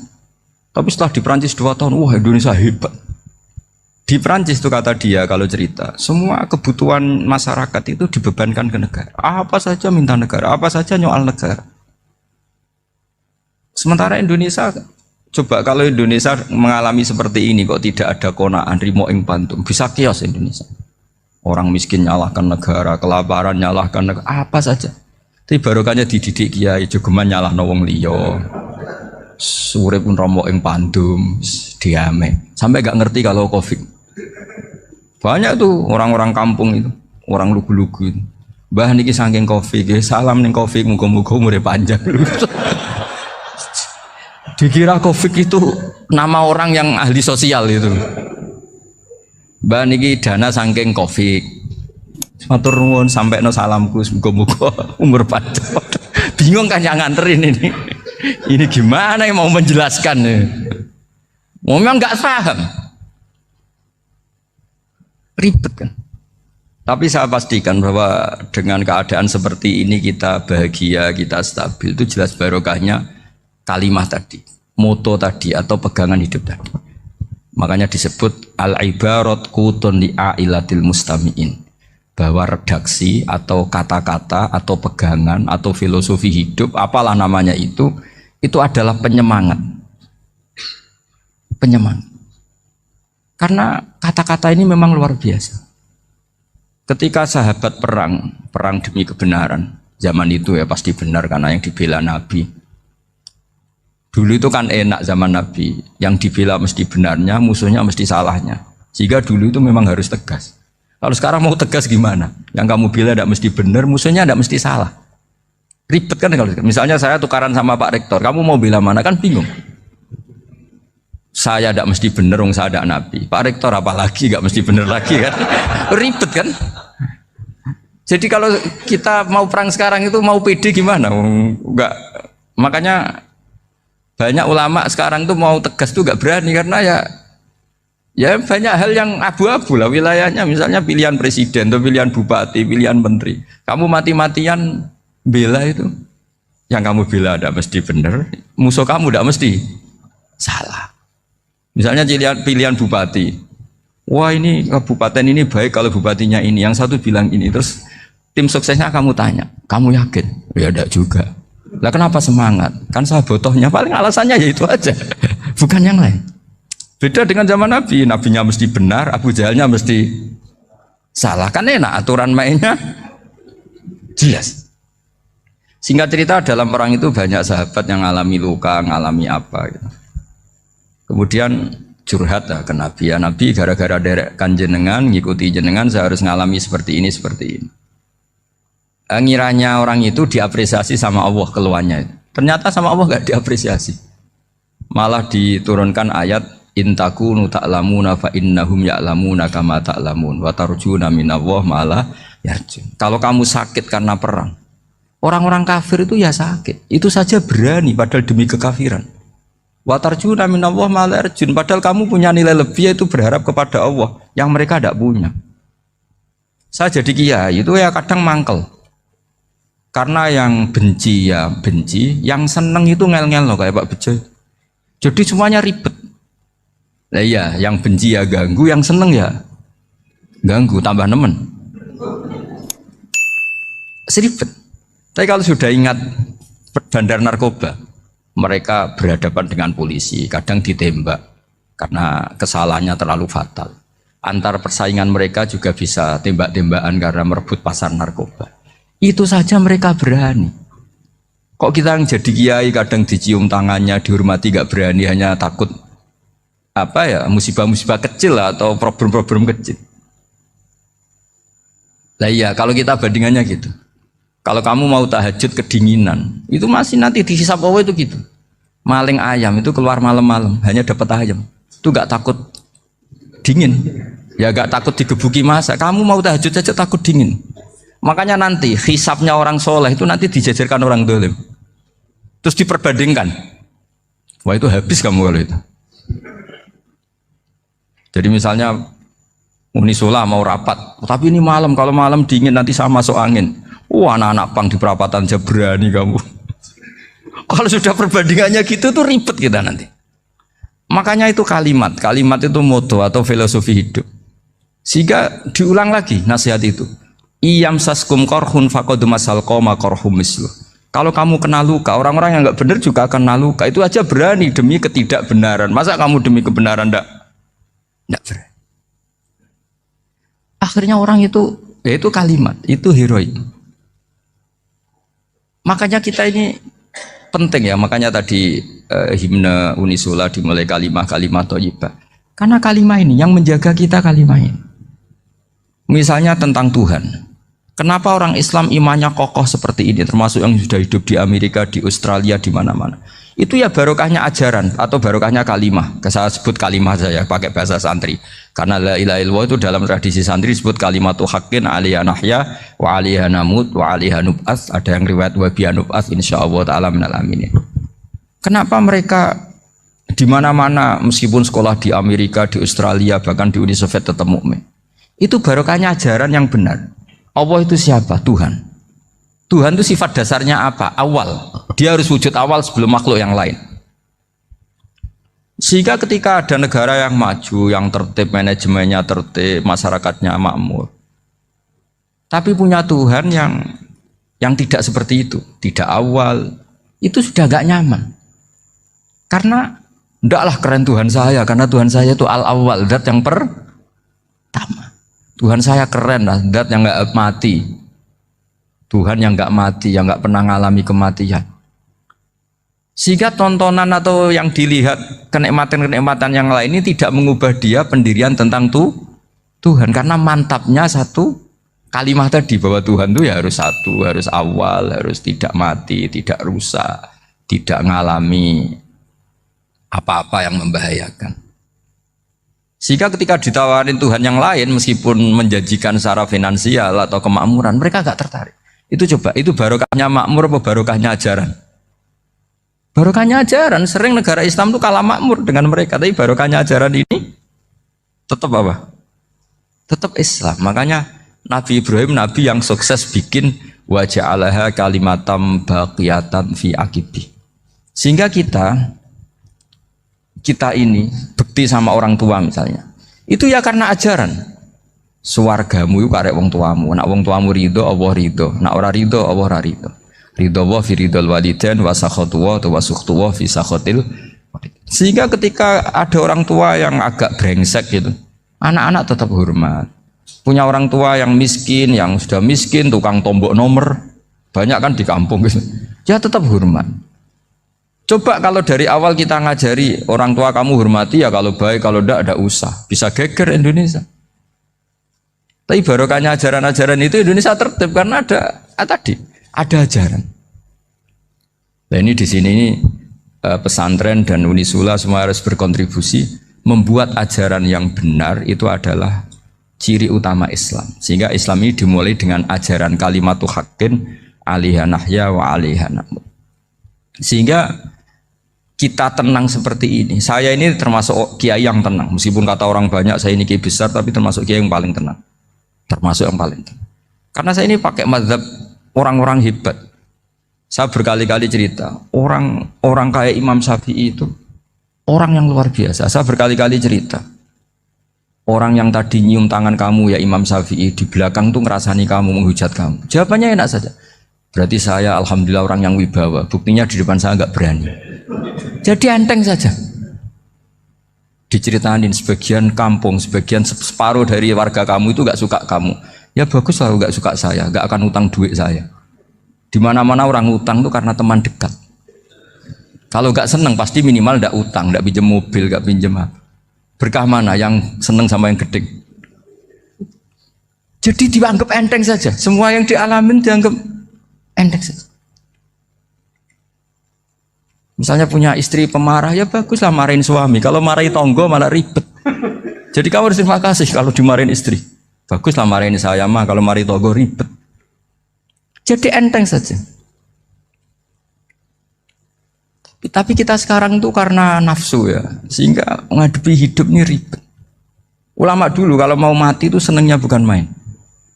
Tapi setelah di Perancis 2 tahun, wah Indonesia hebat. Di Perancis itu kata dia kalau cerita, semua kebutuhan masyarakat itu dibebankan ke negara. Apa saja minta negara, apa saja nyoal negara. Sementara Indonesia, coba kalau Indonesia mengalami seperti ini kok tidak ada qanaah rimo ing pantum, bisa kios Indonesia. Orang miskin nyalahkan negara, kelaparan nyalahkan negara, apa saja. Tapi barokahnya dididik kiai, jogeman nyalahno wong liya. Surip pun romo ing pandum, diame. Sampai gak ngerti kalau Covid. Banyak tuh orang-orang kampung itu, orang lugu-lugu itu. Mbah niki saking Covid, salam ning Covid, muga-muga umure panjang. Dikira Covid itu nama orang yang ahli sosial itu. Mbah niki dana saking Covid. Matur nuwun sampekno salamku, muga-muga umur panjang. Bingung kan yang nganterin ini. Ini gimana yang mau menjelaskan? Memang nggak paham. Ribet kan. Tapi saya pastikan bahwa dengan keadaan seperti ini kita bahagia, kita stabil, itu jelas barokahnya kalimat tadi, moto tadi atau pegangan hidup tadi. Makanya disebut al-ibarat qutun li'ailatil mustami'in, bahwa redaksi atau kata-kata atau pegangan atau filosofi hidup, apalah namanya itu adalah penyemangat. Penyemangat. Karena kata-kata ini memang luar biasa. Ketika sahabat perang demi kebenaran, zaman itu ya pasti benar karena yang dibela Nabi. Dulu itu kan enak zaman Nabi, yang dibela mesti benarnya, musuhnya mesti salahnya. Sehingga dulu itu memang harus tegas. Kalau sekarang mau tegas gimana? Yang kamu bela tidak mesti benar, musuhnya tidak mesti salah. Ribet kan kalau misalnya saya tukaran sama Pak Rektor, kamu mau bela mana kan bingung. Saya tidak mesti benar, saya tidak Nabi. Pak Rektor apalagi nggak mesti benar lagi kan? Ribet kan? Jadi kalau kita mau perang sekarang itu mau pede gimana? Enggak. Makanya banyak ulama sekarang tuh mau tegas tuh nggak berani karena ya banyak hal yang abu-abu lah wilayahnya. Misalnya pilihan presiden, atau pilihan bupati, pilihan menteri. Kamu mati-matian bela itu, yang kamu bela tidak mesti benar, musuh kamu tidak mesti salah. Misalnya pilihan bupati, wah ini kabupaten ini baik kalau bupatinya ini, yang satu bilang ini, terus tim suksesnya kamu tanya, kamu yakin? Ya tidak juga. Lah kenapa semangat? Kan saya botohnya, paling alasannya ya itu aja, bukan yang lain. Beda dengan zaman Nabi, nabinya mesti benar, Abu Jahalnya mesti salah, kan enak aturan mainnya jelas. Singkat cerita dalam perang itu banyak sahabat yang ngalami luka, ngalami apa gitu. Kemudian curhat lah ke Nabi, ya Nabi gara-gara derek kan jenengan, ngikuti jenengan saya harus ngalami seperti ini. Ngiranya orang itu diapresiasi sama Allah keluarnya. Ternyata sama Allah gak diapresiasi. Malah diturunkan ayat intakunu ta'lamuna fa innahum ya'lamuna kama ta'lamun wa tarjuna minallah malah yarjun. Kalau kamu sakit karena perang, orang-orang kafir itu ya sakit. Itu saja berani padahal demi kekafiran. Wa tarjuna minallah malah yarjun. Padahal kamu punya nilai lebih yaitu berharap kepada Allah yang mereka tidak punya. Saya jadi kiai itu ya kadang mangkel. Karena yang benci ya benci, yang seneng itu ngel-ngel loh kayak Pak Bejo. Jadi semuanya ribet. Nah iya, yang benci ya ganggu, yang seneng ya ganggu, tambah nemen. Seribet. Tapi kalau sudah ingat bandar narkoba. Mereka berhadapan dengan polisi, kadang ditembak karena kesalahannya terlalu fatal. Antar persaingan mereka juga bisa tembak-tembakan karena merebut pasar narkoba. Itu saja mereka berani. Kok kita yang jadi kiai kadang dicium tangannya, dihormati gak berani, hanya takut apa ya, musibah-musibah kecil atau problem-problem kecil. Lah iya, kalau kita bandingannya gitu. Kalau kamu mau tahajud kedinginan, itu masih nanti dihisab Allah itu gitu. Maling ayam itu keluar malam-malam, hanya dapat ayam. Itu gak takut dingin. Ya gak takut digebuki masa. Kamu mau tahajud saja takut dingin. Makanya nanti hisabnya orang soleh itu nanti dijajarkan orang dolim. Terus diperbandingkan. Wah itu habis kamu kalau itu. Jadi misalnya Unisula mau rapat, tapi ini malam, kalau malam dingin nanti sama masuk angin. Wah anak-anak pang di perapatan aja berani kamu. Kalau sudah perbandingannya gitu tuh ribet kita nanti. Makanya itu kalimat itu moto atau filosofi hidup. Sehingga diulang lagi nasihat itu. Iyam saskum korhun fakodu masal koma korhum mislu. Kalau kamu kena luka, orang-orang yang nggak benar juga akan kena luka. Itu aja berani demi ketidakbenaran. Masa kamu demi kebenaran nggak berani? Akhirnya orang itu, ya itu kalimat, itu heroik. Makanya kita ini penting ya, makanya tadi himne Unisula dimulai kalimat thayyibah. Karena kalimat ini yang menjaga kita kalimat ini. Misalnya tentang Tuhan. Kenapa orang Islam imannya kokoh seperti ini, termasuk yang sudah hidup di Amerika, di Australia, di mana-mana. Itu ya barokahnya ajaran atau barokahnya kalimah. Saya sebut kalimah saja pakai bahasa santri. Karena la ilaha illallah itu dalam tradisi santri disebut kalimatu haqqin alaiha nahya wa alaiha namut wa alaiha nub'ats. Ada yang riwayat wa biha nub'ats insyaallah taala minal aminin. Kenapa mereka di mana-mana meskipun sekolah di Amerika, di Australia, bahkan di Uni Soviet tetap mukmin? Itu barokahnya ajaran yang benar. Allah itu siapa? Tuhan. Tuhan itu sifat dasarnya apa? Awal. Dia harus wujud awal sebelum makhluk yang lain. Sehingga ketika ada negara yang maju, yang tertib, manajemennya tertib, masyarakatnya makmur, tapi punya Tuhan yang tidak seperti itu, tidak awal, itu sudah gak nyaman. Karena ndaklah keren Tuhan saya, karena Tuhan saya itu al-awwal, zat yang pertama. Tuhan saya keren lah, zat yang gak mati. Tuhan yang gak mati, yang gak pernah mengalami kematian. Sehingga tontonan atau yang dilihat kenikmatan-kenikmatan yang lain ini tidak mengubah dia pendirian tentang Tuhan. Karena mantapnya satu kalimat tadi bahwa Tuhan itu ya harus satu, harus awal, harus tidak mati, tidak rusak, tidak mengalami apa-apa yang membahayakan. Sehingga ketika ditawarin Tuhan yang lain meskipun menjanjikan secara finansial atau kemakmuran, mereka gak tertarik. Itu coba, itu barokahnya makmur apa barokahnya ajaran? Barokahnya ajaran. Sering negara Islam itu kalah makmur dengan mereka, tapi barokahnya ajaran ini tetap apa? Tetap Islam. Makanya Nabi Ibrahim, Nabi yang sukses bikin wa ja'alaha kalimatam baqiyatan fi aqibi. Sehingga kita ini bekti sama orang tua misalnya, itu ya karena ajaran. Suwargamu itu karek wong tuamu. Nak wong tuamu ridho, Allah ridho. Nak ora ridho, Allah ora ridho. Ridho wa fi ridhol walidain wa sakhatu wa sukhtu wa fi sakhatil. Sehingga ketika ada orang tua yang agak brengsek gitu, anak-anak tetap hormat. Punya orang tua yang miskin, yang sudah miskin, tukang tombok nomor, banyak kan di kampung gitu. Ya tetap hormat. Coba kalau dari awal kita ngajari orang tua kamu hormati ya, kalau baik, kalau tidak usah. Bisa geger Indonesia. Tapi barokahnya ajaran-ajaran itu Indonesia tertib karena ada ajaran. Nah ini di sini ini pesantren dan Unisula semua harus berkontribusi membuat ajaran yang benar itu adalah ciri utama Islam. Sehingga Islam ini dimulai dengan ajaran kalimatu haqqin alaiha nahya wa alaiha namut. Sehingga kita tenang seperti ini. Saya ini termasuk kiai yang tenang. Meskipun kata orang banyak saya ini kiai besar, tapi termasuk kiai yang paling tenang. Termasuk yang paling tenang. Karena saya ini pakai mazhab orang-orang hebat. Saya berkali-kali cerita, orang kayak Imam Syafi'i itu orang yang luar biasa. Saya berkali-kali cerita, orang yang tadi nyium tangan kamu ya Imam Syafi'i, di belakang tuh ngerasani kamu, menghujat kamu. Jawabannya enak saja. Berarti saya alhamdulillah orang yang wibawa. Buktinya di depan saya nggak berani. Jadi enteng saja. Diceritain sebagian kampung, sebagian separuh dari warga kamu itu nggak suka kamu. Ya bagus lah nggak suka saya, nggak akan utang duit saya. Di mana-mana orang utang itu karena teman dekat. Kalau nggak seneng pasti minimal nggak utang, nggak pinjam mobil, nggak pinjam apa. Berkah mana yang seneng sama yang gede? Jadi dianggap enteng saja. Semua yang dialamin dianggap enteng saja. Misalnya punya istri pemarah, ya baguslah marahin suami. Kalau marahin tonggo malah ribet. Jadi kamu harus terima kasih kalau dimarahin istri. Baguslah marahin saya mah, kalau marahin tonggo ribet. Jadi enteng saja. Tapi kita sekarang tuh karena nafsu ya, sehingga menghadapi hidup ini ribet. Ulama dulu kalau mau mati itu senengnya bukan main.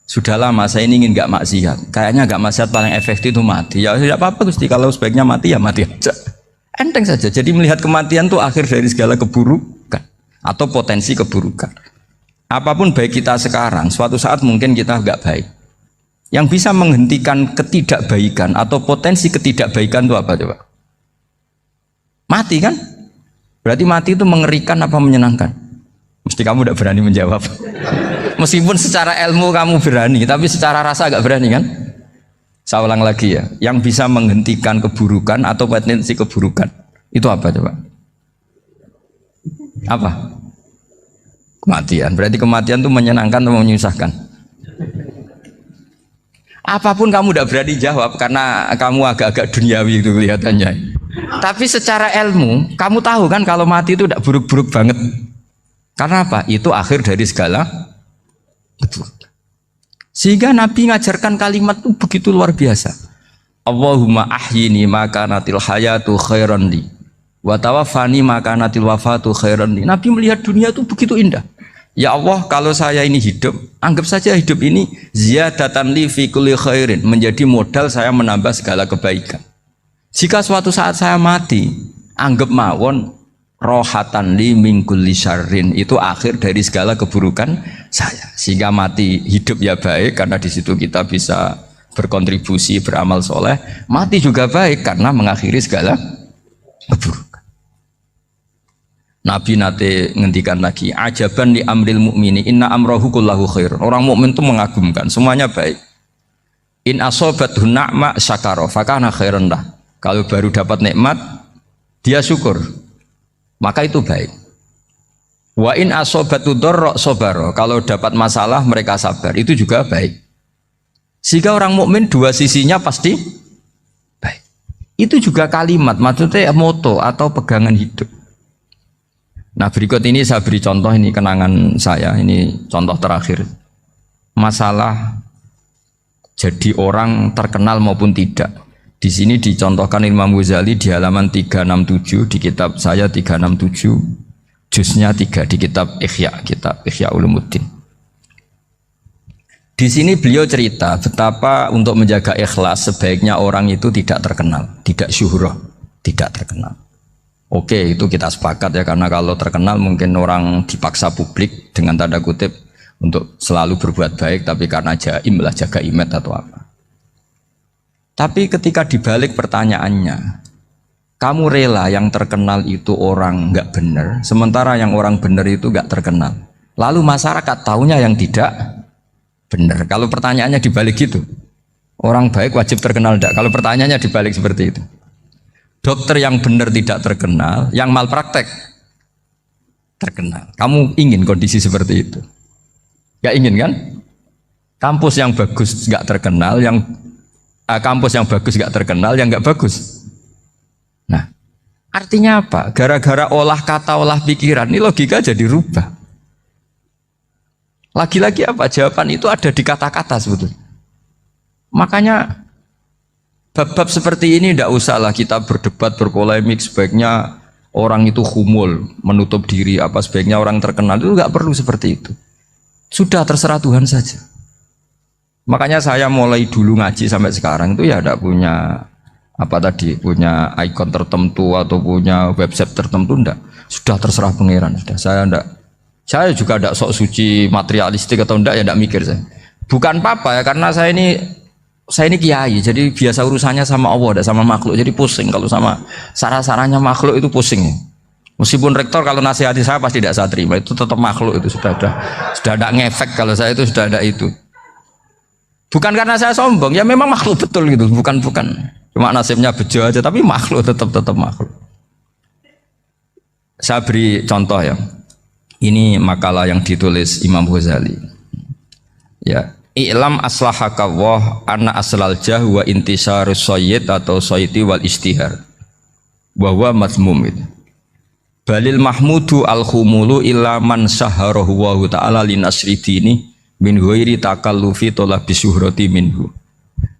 Sudah lama saya ini ingin nggak maksiat. Kayaknya nggak maksiat paling efektif itu mati. Ya tidak apa-apa Gusti, kalau sebaiknya mati ya mati aja. Enteng saja. Jadi melihat kematian itu akhir dari segala keburukan atau potensi keburukan. Apapun baik kita sekarang, suatu saat mungkin kita nggak baik. Yang bisa menghentikan ketidakbaikan atau potensi ketidakbaikan itu apa coba? Mati kan? Berarti mati itu mengerikan apa menyenangkan? Mesti kamu tidak berani menjawab. Meskipun secara ilmu kamu berani, tapi secara rasa agak berani kan? Saya ulang lagi ya, yang bisa menghentikan keburukan atau potensi keburukan itu apa coba? Apa? Kematian. Berarti kematian itu menyenangkan atau menyusahkan? Apapun kamu tidak berani jawab karena kamu agak-agak duniawi itu kelihatannya. Tapi secara ilmu, kamu tahu kan kalau mati itu tidak buruk-buruk banget. Karena apa? Itu akhir dari segala keburukan. Sehingga Nabi ngajarkan kalimat itu begitu luar biasa. Allahumma ahyini maka natil hayatu khairan li wa tawaffani maka natil wafatu khairan li. Nabi melihat dunia itu begitu indah. Ya Allah, kalau saya ini hidup, anggap saja hidup ini ziyadatan li fi kulli khairin, menjadi modal saya menambah segala kebaikan. Jika suatu saat saya mati, anggap mawon rohatan li min kulli syarrin, itu akhir dari segala keburukan saya. Sehingga mati hidup ya baik karena di situ kita bisa berkontribusi beramal soleh. Mati juga baik karena mengakhiri segala keburukan. Nabi nate ngendikan lagi, ajaban li amril mu'mini inna amrahu kullahu khair. Orang mukmin itu mengagumkan, semuanya baik. In asobathu na'ma syakara fakana khairan lah. Kalau baru dapat nikmat dia syukur, maka itu baik. Wa in asobatu dharra sabara, kalau dapat masalah mereka sabar, itu juga baik. Sehingga orang mukmin dua sisinya pasti baik. Itu juga kalimat, maksudnya moto atau pegangan hidup. Nah berikut ini saya beri contoh, ini kenangan saya, ini contoh terakhir. Masalah jadi orang terkenal maupun tidak. Di sini dicontohkan Imam Ghazali di halaman 367 di kitab saya 367, juznya 3 di kitab Ihya Ulumuddin. Di sini beliau cerita betapa untuk menjaga ikhlas sebaiknya orang itu tidak terkenal, tidak syuhrah, tidak terkenal. Oke, itu kita sepakat ya, karena kalau terkenal mungkin orang dipaksa publik dengan tanda kutip untuk selalu berbuat baik, tapi karena jaim lah, jaga image atau apa. Tapi ketika dibalik pertanyaannya, kamu rela yang terkenal itu orang nggak benar, sementara yang orang benar itu nggak terkenal. Lalu masyarakat tahunya yang tidak benar. Kalau pertanyaannya dibalik gitu, orang baik wajib terkenal enggak? Kalau pertanyaannya dibalik seperti itu, dokter yang benar tidak terkenal, yang malpraktek terkenal. Kamu ingin kondisi seperti itu? Gak ingin kan? Kampus yang bagus nggak terkenal, kampus yang bagus nggak terkenal, yang nggak bagus. Nah, artinya apa? Gara-gara olah kata, olah pikiran, ini logika jadi rubah. Lagi-lagi apa? Jawaban itu ada di kata-kata sebetulnya. Makanya bab-bab seperti ini tidak usahlah kita berdebat, berpolemik. Sebaiknya orang itu humul, menutup diri, apa sebaiknya orang terkenal, itu nggak perlu seperti itu. Sudah terserah Tuhan saja. Makanya saya mulai dulu ngaji sampai sekarang itu ya tidak punya punya ikon tertentu atau punya website tertentu, enggak. Sudah terserah pangeran, sudah. Saya juga tidak sok suci materialistik atau enggak, ya tidak mikir saya. Bukan apa-apa ya, karena saya ini saya ini kiai, jadi biasa urusannya sama Allah, tidak sama makhluk. Jadi pusing kalau sama sarah-sarahnya makhluk itu pusing. Meskipun rektor kalau nasihati saya pasti tidak saya terima, itu tetap makhluk, itu sudah ada ngefek kalau saya itu sudah ada itu. Bukan karena saya sombong, ya memang makhluk betul gitu, bukan cuma nasibnya bejo aja, tapi makhluk tetap makhluk. Saya beri contoh ya. Ini makalah yang ditulis Imam Ghazali. Ya, i'lam aslahaka Allah anna aslal jah wa intisarus sayyid atau sayyidi wal istihar. Wa huwa mazmum itu. Balil mahmudu al khumulu illa man saharahu wa ta'ala li nasri dini min ghairi takallufi talabi syuhrati minhu.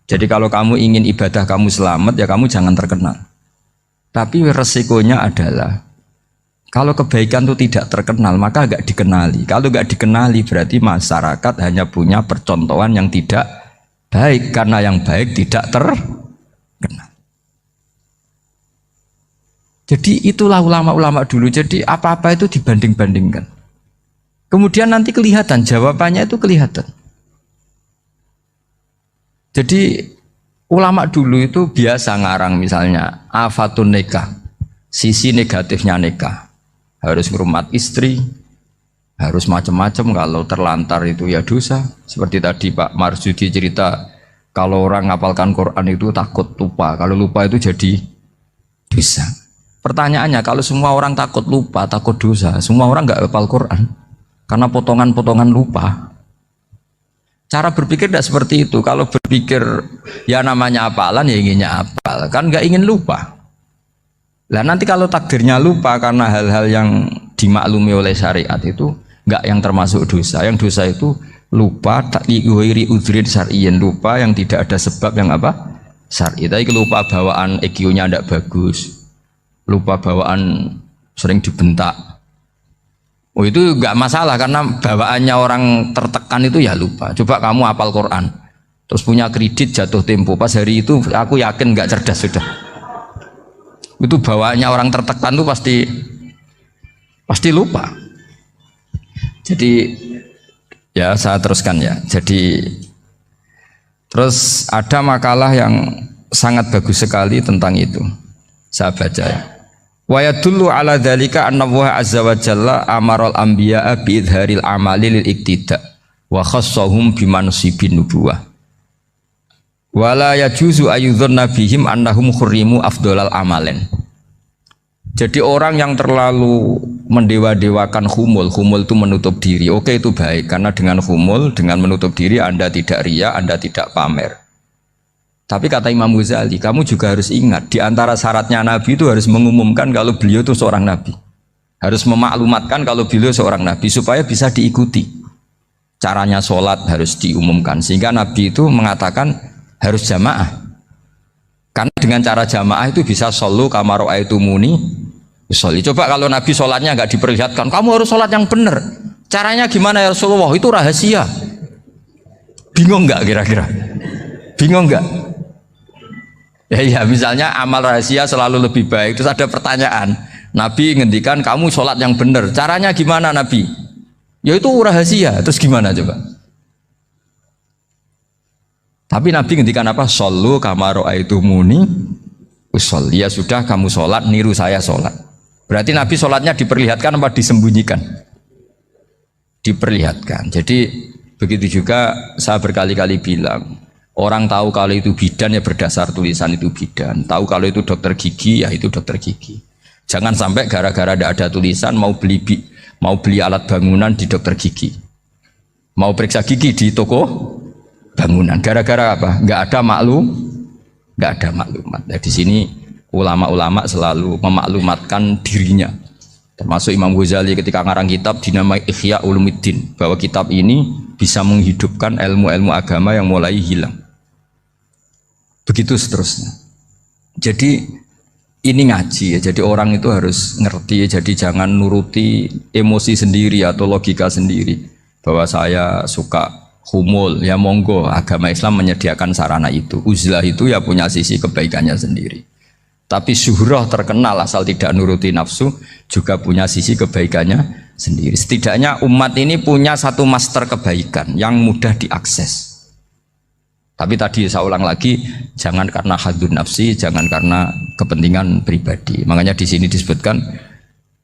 Jadi kalau kamu ingin ibadah kamu selamat ya kamu jangan terkenal. Tapi resikonya adalah kalau kebaikan itu tidak terkenal maka agak dikenali. Kalau agak dikenali berarti masyarakat hanya punya percontohan yang tidak baik karena yang baik tidak terkenal. Jadi itulah ulama-ulama dulu. Jadi apa-apa itu dibanding-bandingkan. Kemudian nanti kelihatan jawabannya itu kelihatan. Jadi ulama dulu itu biasa ngarang misalnya afatun nikah, sisi negatifnya nikah. Harus ngurmat istri, harus macam-macam, kalau terlantar itu ya dosa. Seperti tadi Pak Marsudi cerita, kalau orang ngapalkan Quran itu takut lupa, kalau lupa itu jadi dosa. Pertanyaannya, kalau semua orang takut lupa, takut dosa, semua orang nggak hafal Quran karena potongan-potongan lupa. Cara berpikir tidak seperti itu. Kalau berpikir ya namanya hafalan ya inginnya hafal, kan nggak ingin lupa. Lah nanti kalau takdirnya lupa karena hal-hal yang dimaklumi oleh syariat itu nggak yang termasuk dosa. Yang dosa itu lupa tak liwiri udrin syar'iyin, lupa yang tidak ada sebab yang apa? Syar'i. Tapi lupa bawaan EQ-nya tidak bagus. Lupa bawaan sering dibentak. Oh itu nggak masalah karena bawaannya orang tertekan itu ya lupa. Coba kamu hafal Quran, terus punya kredit jatuh tempo, pas hari itu aku yakin nggak cerdas sudah. Itu bawaannya orang tertekan tuh pasti lupa. Jadi ya saya teruskan ya. Jadi terus ada makalah yang sangat bagus sekali tentang itu. Saya baca ya. Wa yadullu ala dzalika anna Allah azza wa jalla amaral anbiya'a bi idharil amali lil iktida wa khassahum bi mansibin nubuwah. Wala yajuzu ayyudhanna bihim annahum khurrimu afdhalal amalen. Jadi orang yang terlalu mendewa-dewakan khumul itu menutup diri. Oke itu baik karena dengan khumul, dengan menutup diri Anda tidak riya, Anda tidak pamer. Tapi kata Imam Ghazali, kamu juga harus ingat di antara syaratnya Nabi itu harus mengumumkan kalau beliau itu seorang Nabi. Harus memaklumatkan kalau beliau seorang Nabi supaya bisa diikuti. Caranya sholat harus diumumkan sehingga Nabi itu mengatakan harus jamaah. Karena dengan cara jamaah itu bisa shollu kama ra'aitumuni usolli. Coba kalau Nabi sholatnya nggak diperlihatkan, kamu harus sholat yang benar. Caranya gimana ya Rasulullah? Itu rahasia. Bingung nggak kira-kira? Bingung nggak? Ya misalnya amal rahasia selalu lebih baik. Terus ada pertanyaan, Nabi ngendikan kamu sholat yang benar. Caranya gimana Nabi? Ya itu rahasia. Terus gimana coba? Tapi Nabi ngendikan apa? Shollu kama ra'aitumuni usolli. Ya sudah kamu sholat, niru saya sholat. Berarti Nabi sholatnya diperlihatkan apa disembunyikan? Diperlihatkan. Jadi begitu juga saya berkali-kali bilang, orang tahu kalau itu bidan ya berdasar tulisan itu bidan. Tahu kalau itu dokter gigi ya itu dokter gigi. Jangan sampai gara-gara tidak ada tulisan mau beli alat bangunan di dokter gigi. Mau periksa gigi di toko bangunan. Gara-gara apa? Nggak ada maklumat. Nah, di sini ulama-ulama selalu memaklumatkan dirinya. Termasuk Imam Ghazali ketika ngarang kitab dinamai Ihya Ulumuddin, bahwa kitab ini bisa menghidupkan ilmu-ilmu agama yang mulai hilang. Begitu seterusnya. Jadi ini ngaji ya. Jadi orang itu harus ngerti ya. Jadi jangan nuruti emosi sendiri atau logika sendiri. Bahwa saya suka humul, ya monggo, agama Islam menyediakan sarana itu. Uzlah itu ya punya sisi kebaikannya sendiri. Tapi syuhrah terkenal asal tidak nuruti nafsu juga punya sisi kebaikannya sendiri. Setidaknya umat ini punya satu master kebaikan yang mudah diakses. Tapi tadi saya ulang lagi, jangan karena hadun nafsi, jangan karena kepentingan pribadi. Makanya di sini disebutkan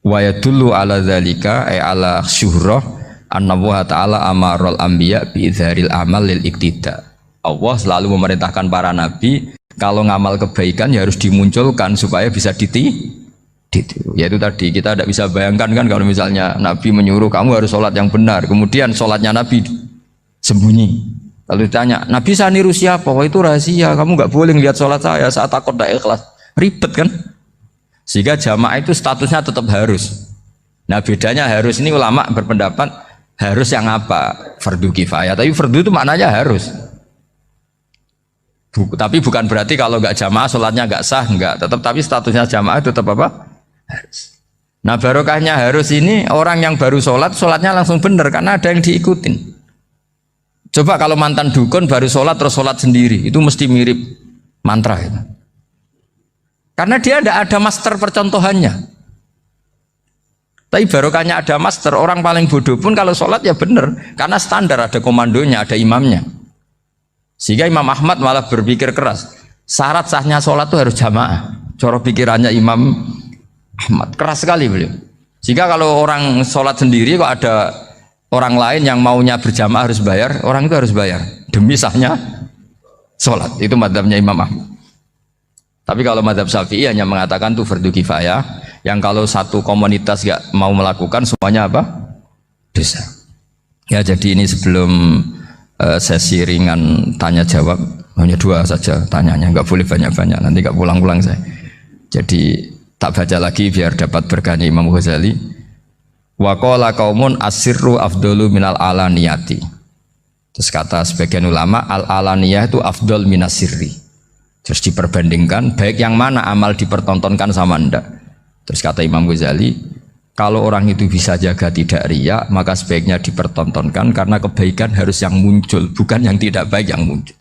wa yadullu ala dzalika ay ala syuhrah anna wa ta'ala amarul anbiya bi idzharil amal lil iktida. Allah selalu memerintahkan para nabi kalau ngamal kebaikan ya harus dimunculkan supaya bisa ditiru. Yaitu tadi kita tidak bisa bayangkan kan kalau misalnya Nabi menyuruh kamu harus sholat yang benar, kemudian sholatnya Nabi sembunyi. Kalau ditanya, Nabi saya niru siapa? Wah itu rahasia, kamu nggak boleh lihat sholat saya saat takut tidak ikhlas. Ribet kan? Sehingga jamaah itu statusnya tetap harus. Nah bedanya harus ini ulama berpendapat harus yang apa? Fardu kifayah. Tapi fardu itu maknanya harus. Tapi bukan berarti kalau nggak jamaah sholatnya nggak sah, nggak. Tapi statusnya jamaah itu tetap apa? Harus. Nah barokahnya harus ini orang yang baru sholat, sholatnya langsung benar karena ada yang diikutin. Coba kalau mantan dukun baru sholat terus sholat sendiri, itu mesti mirip mantra itu. Karena dia tidak ada master percontohannya. Tapi barokahnya ada master, orang paling bodoh pun kalau sholat ya benar, karena standar ada komandonya, ada imamnya. Sehingga Imam Ahmad malah berpikir keras, syarat sahnya sholat itu harus jamaah. Cara pikirannya Imam Ahmad keras sekali beliau. Sehingga kalau orang sholat sendiri kok ada orang lain yang maunya berjamaah harus bayar, orang itu harus bayar demi sahnya sholat. Itu madzhabnya Imam Ahmad. Tapi kalau madzhab Syafi'i hanya mengatakan itu fardu kifayah, yang kalau satu komunitas gak mau melakukan semuanya apa? Dosa. Ya jadi ini sebelum sesi ringan tanya jawab, hanya 2 saja tanyanya, nggak boleh banyak-banyak, nanti nggak pulang-pulang saya. Jadi tak baca lagi biar dapat berkahnya Imam Ghazali. Wa qala qaumun asirru afdalu minal alaniyati. Terus kata sebagian ulama al alaniyah itu afdal minas sirri. Terus diperbandingkan baik yang mana amal dipertontonkan sama ndak. Terus kata Imam Ghazali, kalau orang itu bisa jaga tidak riya, maka sebaiknya dipertontonkan karena kebaikan harus yang muncul, bukan yang tidak baik yang muncul.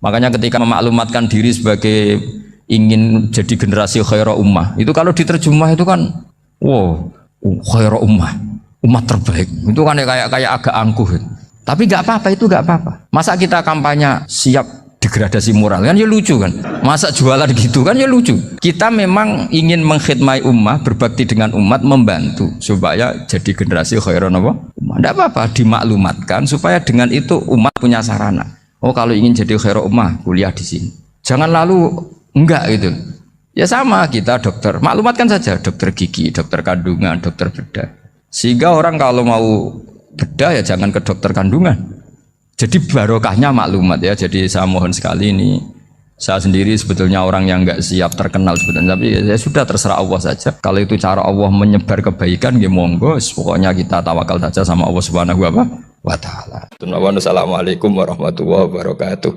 Makanya ketika memaklumatkan diri sebagai ingin jadi generasi khairah ummah, itu kalau diterjemah itu kan wow, khairah umat terbaik itu kan kayak agak angkuh, tapi nggak apa-apa, itu nggak apa-apa. Masa kita kampanye siap degradasi moral kan ya lucu kan, masa jualan gitu kan ya lucu. Kita memang ingin mengkhidmati ummah, berbakti dengan umat, membantu supaya jadi generasi khairah ummah. Nggak apa-apa dimaklumatkan supaya dengan itu umat punya sarana. Oh kalau ingin jadi khairah ummah kuliah di sini, jangan lalu enggak gitu. Ya sama kita dokter, maklumatkan saja dokter gigi, dokter kandungan, dokter bedah. Sehingga orang kalau mau bedah ya jangan ke dokter kandungan. Jadi barokahnya maklumat ya. Jadi saya mohon sekali ini, saya sendiri sebetulnya orang yang nggak siap terkenal sebetulnya, tapi ya sudah terserah Allah saja. Kalau itu cara Allah menyebar kebaikan, ya monggo. Pokoknya kita tawakal saja sama Allah Subhanahu wa Ta'ala. Assalamualaikum warahmatullahi wabarakatuh.